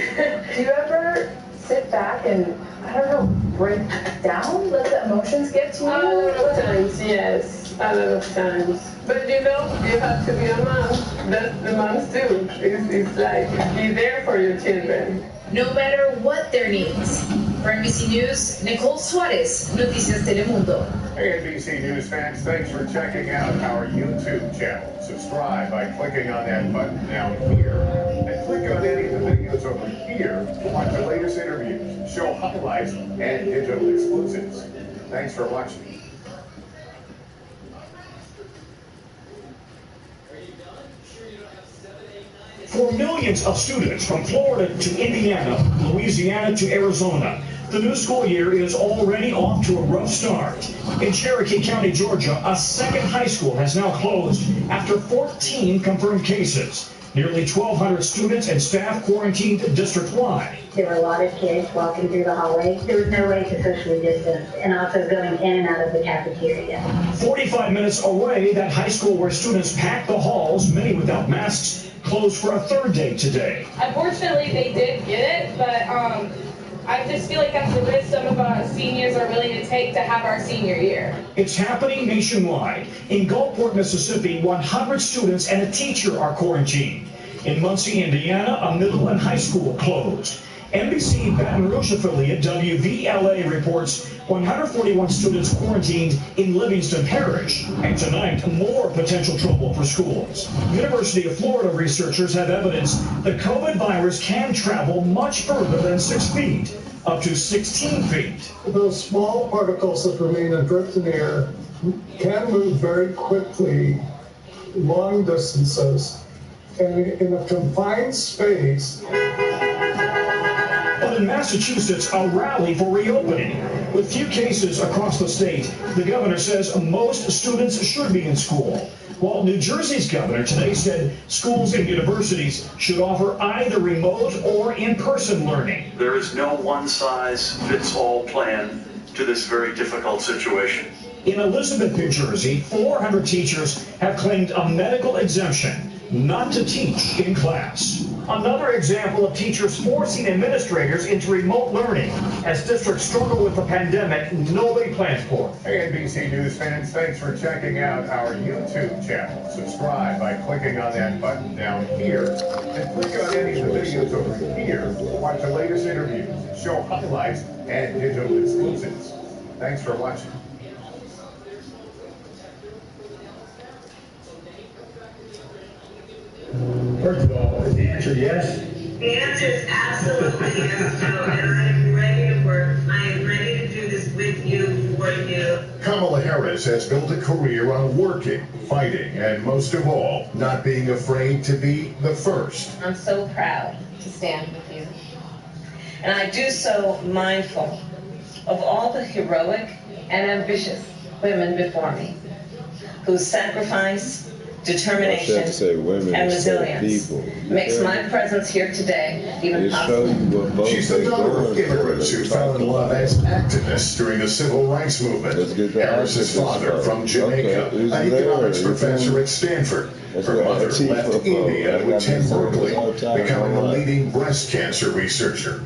W: Do you ever sit back and, I don't know, break down? Let the emotions get to you?
Q: A lot of times, yes. A lot of times. But you know, you have to be a mom. That's the moms do. It's like, be there for your children.
J: No matter what their needs. For NBC News, Nicole Suarez, Noticias Telemundo.
F: Hey, NBC News fans, thanks for checking out our YouTube channel. Subscribe by clicking on that button down here. And click on any of the videos over here to watch the latest interviews, show highlights, and digital exclusives. Thanks for watching.
X: For millions of students from Florida to Indiana, Louisiana to Arizona, the new school year is already off to a rough start. In Cherokee County, Georgia, a second high school has now closed after 14 confirmed cases. Nearly 1,200 students and staff quarantined district-wide.
P: There were a lot of kids walking through the hallway. There was no way to socially distance, and also going in and out of the cafeteria.
X: 45 minutes away, that high school where students packed the halls, many without masks, closed for a third day today.
Y: Unfortunately, they did get it, but I just feel like that's the risk some of us seniors are willing to take to have our senior year.
X: It's happening nationwide. In Gulfport, Mississippi, 100 students and a teacher are quarantined. In Muncie, Indiana, a middle and high school closed. NBC Baton Rouge affiliate WVLA reports 141 students quarantined in Livingston Parish. And tonight, more potential trouble for schools. University of Florida researchers have evidence the COVID virus can travel much further than 6 feet, up to 16 feet.
K: Those small particles that remain in drift in air can move very quickly long distances and in a confined space.
X: But held in Massachusetts a rally for reopening. With few cases across the state, the governor says most students should be in school. While New Jersey's governor today said schools and universities should offer either remote or in-person learning.
C: There is no one-size-fits-all plan to this very difficult situation.
X: In Elizabeth, New Jersey, 400 teachers have claimed a medical exemption not to teach in class. Another example of teachers forcing administrators into remote learning as districts struggle with the pandemic nobody planned for.
F: Hey, NBC News fans, thanks for checking out our YouTube channel. Subscribe by clicking on that button down here, and click on any of the videos over here to watch the latest interviews, show highlights, and digital exclusives. Thanks for watching.
K: First of all, is the answer yes?
D: The answer is absolutely yes, Joe, and I am ready to work. I am ready to do this with you, for you.
F: Kamala Harris has built a career on working, fighting, and most of all, not being afraid to be the first.
N: I'm so proud to stand with you. And I do so mindful of all the heroic and ambitious women before me whose sacrifice, determination, and resilience makes my presence here today even possible.
F: She's the daughter of immigrants who fell in love as activists during the civil rights movement. Harris's father from Jamaica, an economics professor at Stanford. Her mother left India to attend Berkeley, becoming a leading breast cancer researcher.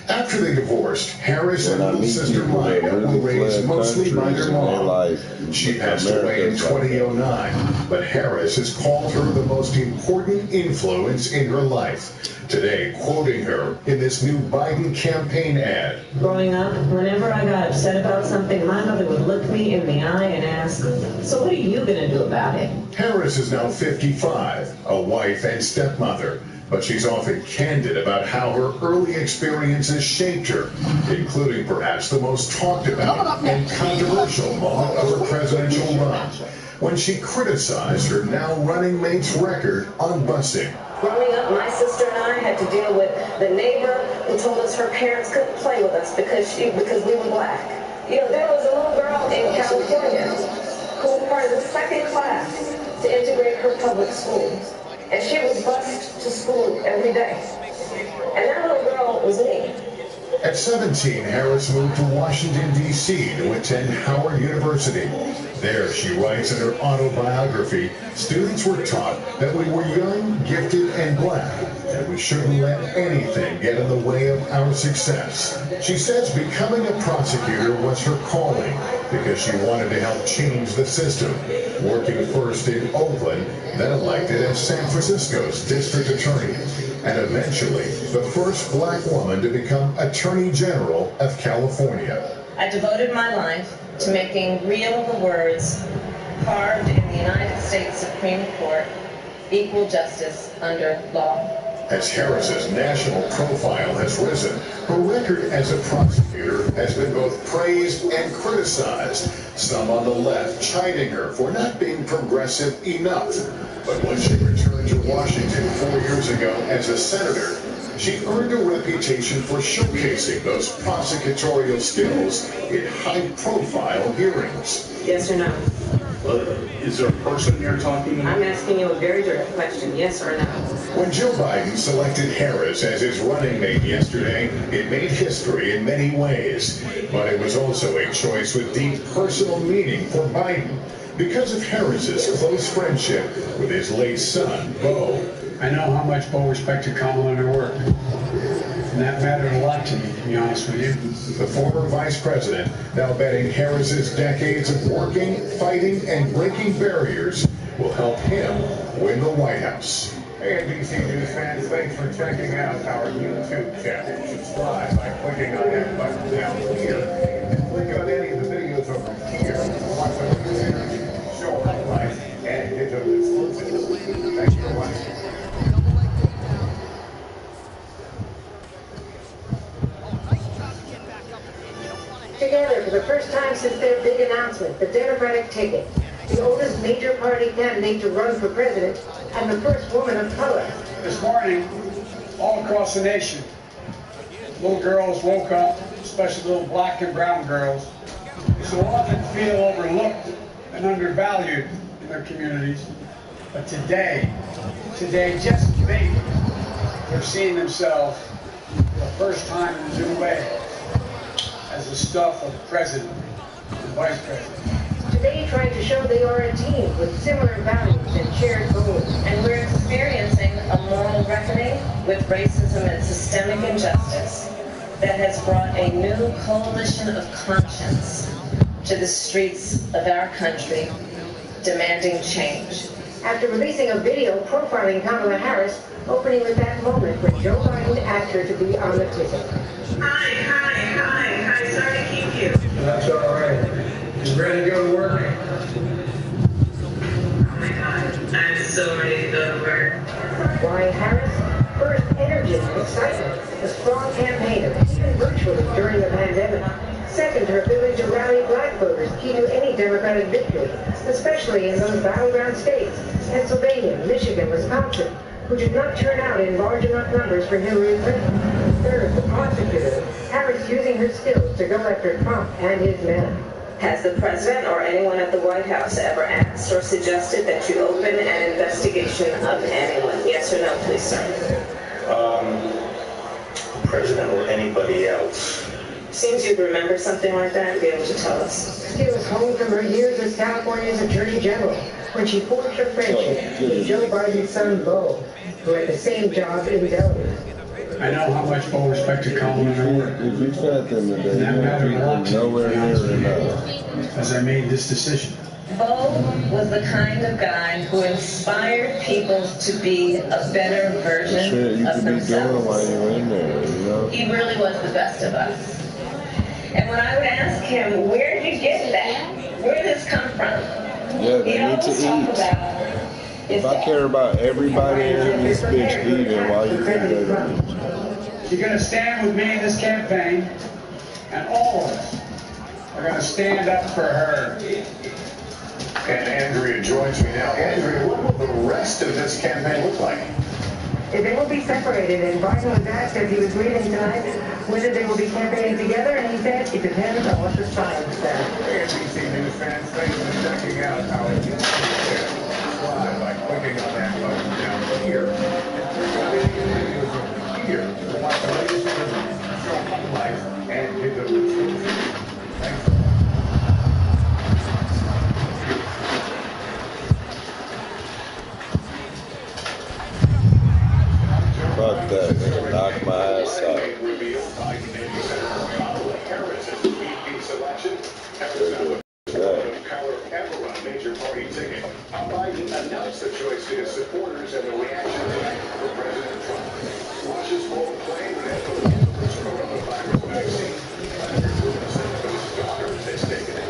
F: After they divorced, Harris and little sister Maya were raised mostly by their mom. She passed away in 2009, but Harris has called her the most important influence in her life. Today, quoting her in this new Biden campaign ad.
E: Growing up, whenever I got upset about something, my mother would look me in the eye and ask, "So what are you going to do about it?"
F: Harris is now 55, a wife and stepmother. But she's often candid about how her early experiences shaped her, including perhaps the most talked about and controversial moment of her presidential run, when she criticized her now running mate's record on busing.
E: Growing up, my sister and I had to deal with the neighbor who told us her parents couldn't play with us because we were black. You know, there was a little girl in California who was part of the second class to integrate her public schools. And she was bused to school every day. And that little girl was me.
F: At 17, Harris moved to Washington, D.C. to attend Howard University. There, she writes in her autobiography, students were taught that we were young, gifted, and black, and we shouldn't let anything get in the way of our success. She says becoming a prosecutor was her calling because she wanted to help change the system, working first in Oakland, then elected as San Francisco's district attorney, and eventually the first black woman to become Attorney General of California.
N: I devoted my life to making real the words carved in the United States Supreme Court, equal justice under law.
F: As Harris's national profile has risen, her record as a prosecutor has been both praised and criticized, some on the left chiding her for not being progressive enough. But when she returned to Washington 4 years ago as a senator, she earned a reputation for showcasing those prosecutorial skills in high-profile hearings.
E: Yes or no?
C: Is there a person you're talking about?
E: I'm asking you a very direct question, yes or no?
F: When Joe Biden selected Harris as his running mate yesterday, it made history in many ways. But it was also a choice with deep personal meaning for Biden because of Harris's close friendship with his late son, Beau.
M: I know how much Beau respected Kamala and her work. And that mattered a lot to me, to be honest with you.
F: The former vice president now betting Harris's decades of working, fighting, and breaking barriers will help him win the White House. Hey, NBC News fans, thanks for checking out our YouTube channel. Subscribe by clicking on that button down here. And click on any of the videos over here. Watch the latest interviews, show highlights, and digital exclusives. Thanks for watching.
O: Together for the first time since their big announcement, the Democratic ticket, the oldest major party candidate to run for president, and the first woman of color.
M: This morning, all across the nation, little girls woke up, especially little black and brown girls, who so often feel overlooked and undervalued in their communities. But today, just maybe, they're seeing themselves for the first time in a new way as the stuff of president and vice president.
O: Today, trying to show they are a team with similar values and shared goals.
N: And we're experiencing a moral reckoning with racism and systemic injustice that has brought a new coalition of conscience to the streets of our country, demanding change.
O: After releasing a video profiling Kamala Harris, opening with that moment when Joe Biden asked her to be on the ticket.
D: Hi, sorry to keep you.
M: That's all right. You ready to go to work?
D: Oh my God, I'm so ready to go to work.
O: Why Harris? First, energy, excitement, a strong campaigner, even virtually during the pandemic. Second, her ability to rally black voters, key to any Democratic victory, especially in those battleground states, Pennsylvania, Michigan, Wisconsin, who did not turn out in large enough numbers for Hillary Clinton. Third, the prosecutor, Harris using her skills to go after Trump and his men.
N: Has the president or anyone at the White House ever asked or suggested that you open an investigation of anyone? Yes or no, please, sir?
C: President or anybody else.
N: Seems you'd remember something like that and be able to tell us.
O: She was home from her years as California's Attorney General when she forged a friendship with Joe Biden's son, Beau, who had the same job in Delaware.
M: I know how much full respect to Kamala and her work.
B: If you fed them today,
M: And that mattered a lot to me,
B: nowhere
M: to be
B: near
M: honest with you,
B: enough.
M: as I made this decision.
N: Beau was the kind of guy who inspired people to be a better version
B: Shit, you
N: of
B: could be doing while
N: themselves.
B: you're in there, you know?
N: He really was the best of us. And when I would ask him, where did you get that? Where did this come from?
B: Yeah, they
N: He'd
B: need to
N: always talk
B: eat.
N: about
B: If I care about everybody in this bitch eating while you're in there.
M: You're going to stand with me in this campaign, and all of us are going to stand up for her.
F: And Andrea joins me now. Andrea, what will the rest of this campaign look like?
O: They will be separated, and Biden was asked as he was leaving tonight whether they will be campaigning together, and he said it depends on what the science says.
F: NBC News fans, thanks for checking out our YouTube channel. Subscribe by clicking on that button down here. Here to watch the latest interviews, show highlights, and digital exclusives. Thanks.
B: Fuck that, nigga, knock my ass out.
F: Major party ticket. Biden announced the choice to his supporters and the reaction tonight for President Trump. Watches full plane that the coronavirus vaccine. His daughter has taken it.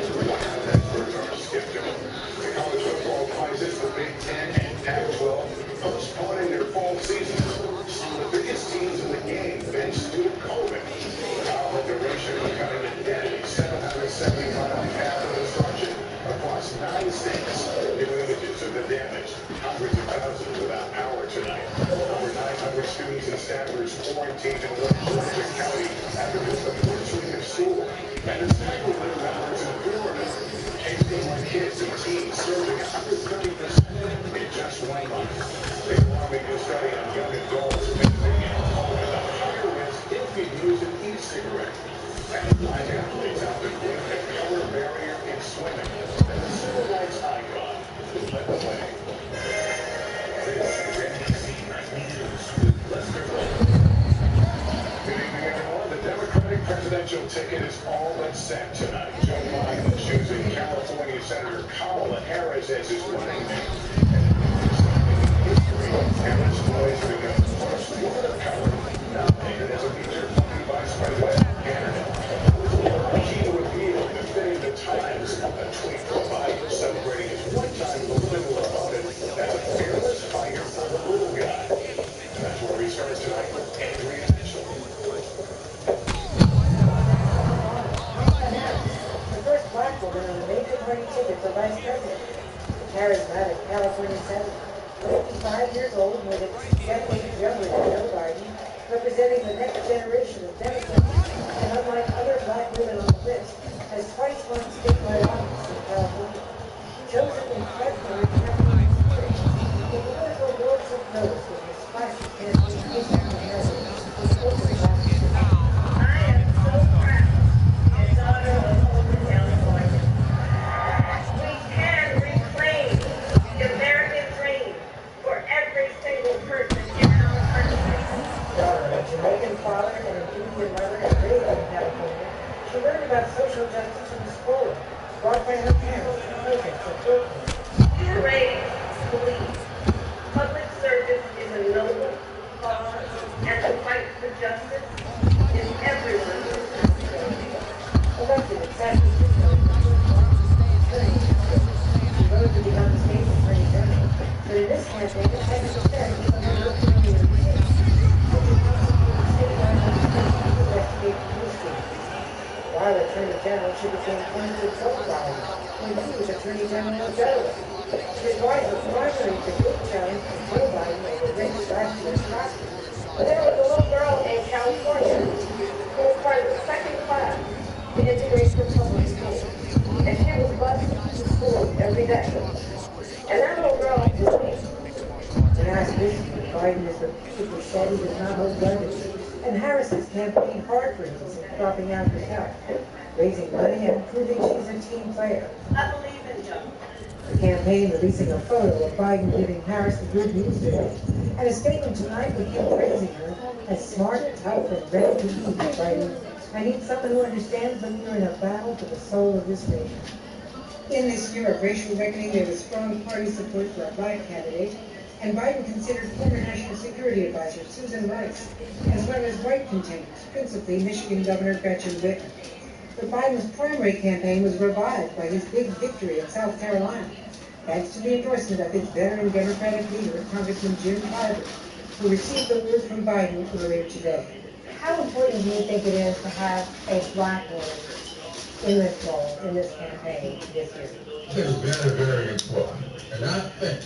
F: Experts are skeptical. The college football crisis, the Big Ten and Pac-12 postponing their fall seasons. Some of the biggest teams in the game benched due to COVID. Our duration of cutting it dead. 770-mile path of destruction across 9 states. New images of the damage. Hundreds of thousands without power tonight. Over 900 students and staffers quarantined in West Georgia County after just the first week of school. And it's likely that numbers in Florida. Cases on kids and teens surging 130% in just 1 month. The alarming new study on young adults is at a higher risk if you use an e-cigarette. And 9 athletes out to break the color barrier in swimming. And the civil rights icon led the way. This is NBC News with Lester Gold. Good evening, everyone. The Democratic presidential ticket is all but set tonight. Joe Biden choosing California Senator Kamala Harris as his running mate. Harris poised to become the first woman of color nominated as a major party vice president candidate. He revealed that fitting the times a tweet from Biden celebrating his one-time political opponent as a fearless fighter for the little guy. And that's where we start tonight with Andrea Mitchell.
O: The first black woman on a major party ticket for vice president. The charismatic California senator, 55 years old, more than 10 years younger than Joe Biden, representing the next generation of Democrats, and unlike other black women on the list, has twice won statewide office in California. Chosen in February 1983, the political world took notice when his flashy campaign impact on Harris was opened last year.
D: I am so proud to be a daughter of Oakland, California. We can reclaim the American dream for every single person in our country.
O: Daughter of a Jamaican father and an Indian mother and raised in California, she learned about social justice in school, brought by her parents and cousins at Brooklyn.
D: We were raised to believe public service is a noble cause and the fight for justice is everyone's responsibility.
O: Elected exactly 6 months before she rose to become the state's attorney general, but in this campaign, the Texas said he was under her community case, which is not supporting statewide legislation to investigate police shootings. While attorney general, she became friends with Joe Biden when he was attorney general of Delaware. His wife was primary to big challenge from Joe Biden over Rick's last year's property.
E: But there was a little girl in California who was part of the second class to integrate for public school. And she was bused to school every day. And that little girl was me.
O: When asked recently, Biden has repeatedly said he does not hold grudges, and Harris has campaigned hard for him since dropping out herself, raising money and proving she's a team player.
D: I believe in Joe.
O: The campaign releasing a photo of Biden giving Harris the good news today, and a statement tonight with him praising her as smart, tough, and ready to lead, writing, "I need someone who understands that we are in a battle for the soul of this nation." In this year of racial reckoning, there was strong party support for a black candidate, and Biden considered former National Security Advisor Susan Rice, as well as white contenders, principally Michigan Governor Gretchen Whitmer. But Biden's primary campaign was revived by his big victory in South Carolina, thanks to the endorsement of his veteran Democratic leader, Congressman Jim Clyburn, who received the word from Biden earlier today.
P: How important do you think it is to have a black woman in this role, in this campaign this year?
A: It is very, very important. And I think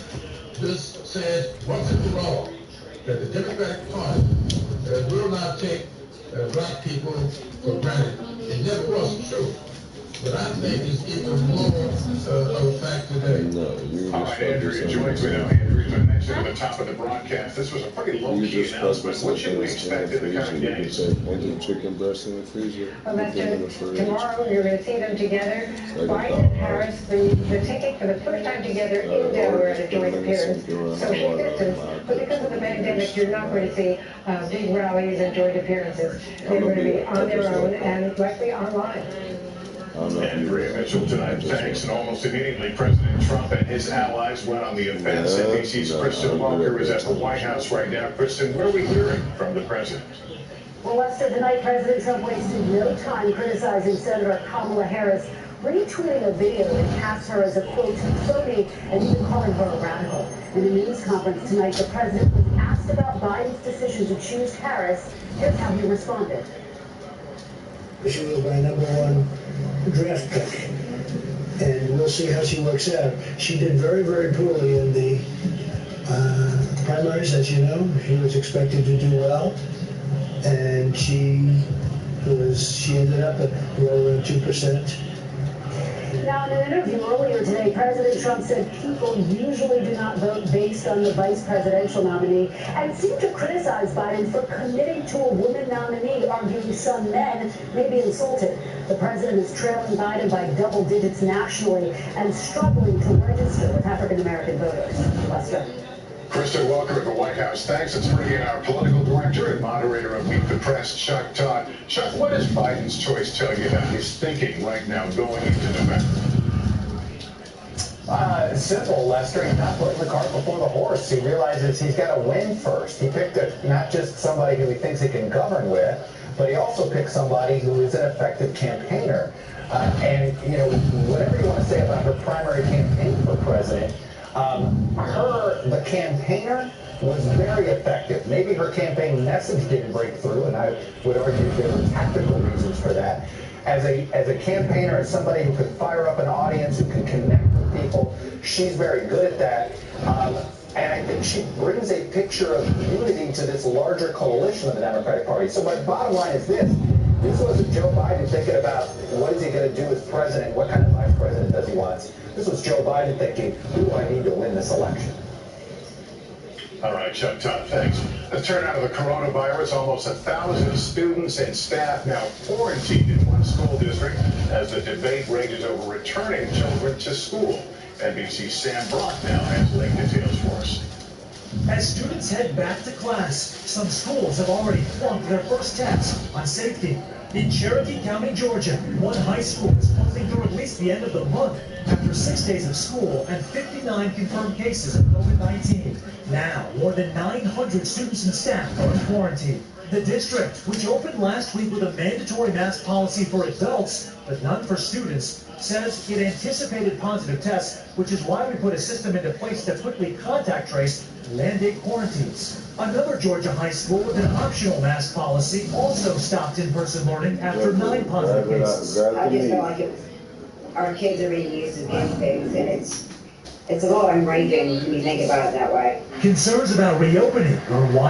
A: this says once and for all that the Democratic Party will not take black people for granted. It never was true. But I think it's even more of a fact today.
F: All right, Andrea joins me now. Andrea, as I mentioned at the top of the broadcast, this was a pretty low-key announcement. What should we expect in the coming days?
B: Chicken breast in the freezer.
O: Well, tomorrow you're going to see them together. Biden and Harris, the ticket for the first time together in Delaware at a joint appearance. Social distance, but because of the pandemic, you're not going to see big rallies and joint appearances. They're going to be on their own and likely online.
F: Andrea Mitchell tonight, thanks. And almost immediately, President Trump and his allies went on the offense. NBC's Kristen Walker is at the White House right now. Kristen, where are we hearing from the president?
U: Well, Lester, tonight President Trump wasted no time criticizing Senator Kamala Harris, retweeting a video that cast her as a, quote, phony, and even calling her a radical. In a news conference tonight, the president was asked about Biden's decision to choose Harris. Here's how he responded.
G: She was my #1 draft pick, and we'll see how she works out. She did very, very poorly in the primaries, as you know. She was expected to do well, and she ended up at well around 2%.
U: Now, in an interview earlier today, President Trump said people usually do not vote based on the vice presidential nominee and seemed to criticize Biden for committing to a woman nominee, arguing some men may be insulted. The president is trailing Biden by double digits nationally and struggling to register with African-American voters. Lester.
F: Kristen Walker at the White House. Thanks. Let's bring in our political director and moderator of Meet the Press, Chuck Todd. Chuck, what does Biden's choice tell you about his thinking right now going into November?
L: Simple, Lester. He's not putting the cart before the horse. He realizes he's got to win first. He picked not just somebody who he thinks he can govern with, but he also picked somebody who is an effective campaigner. And, you know, whatever you want to say about her primary campaign for president, the campaigner was very effective. Maybe her campaign message didn't break through, and I would argue there were tactical reasons for that. As a campaigner, as somebody who can fire up an audience, who can connect with people, she's very good at that. And I I think she brings a picture of unity to this larger coalition of the Democratic Party. So my bottom line is this. This wasn't Joe Biden thinking about what is he going to do as president, what kind of vice president does he want. This was Joe Biden thinking, who do I need to win this election?
F: All right, Chuck Todd, thanks. Let's turn out of the coronavirus. Almost 1,000 students and staff now quarantined in one school district as the debate rages over returning children to school. NBC's Sam Brock now has late details for us.
X: As students head back to class, some schools have already flunked their first test on safety. In Cherokee County, Georgia, one high school is closing through at least the end of the month after 6 days of school and 59 confirmed cases of COVID-19. Now, more than 900 students and staff are in quarantine. The district, which opened last week with a mandatory mask policy for adults, but none for students, says it anticipated positive tests, which is why we put a system into place to quickly contact trace and mandate quarantines. Another Georgia high school with an optional mask policy also stopped in-person learning after 9 positive cases.
H: I just feel like our kids are being used as guinea pigs, and it's a little enraging when you think about it that way.
X: Concerns about reopening are why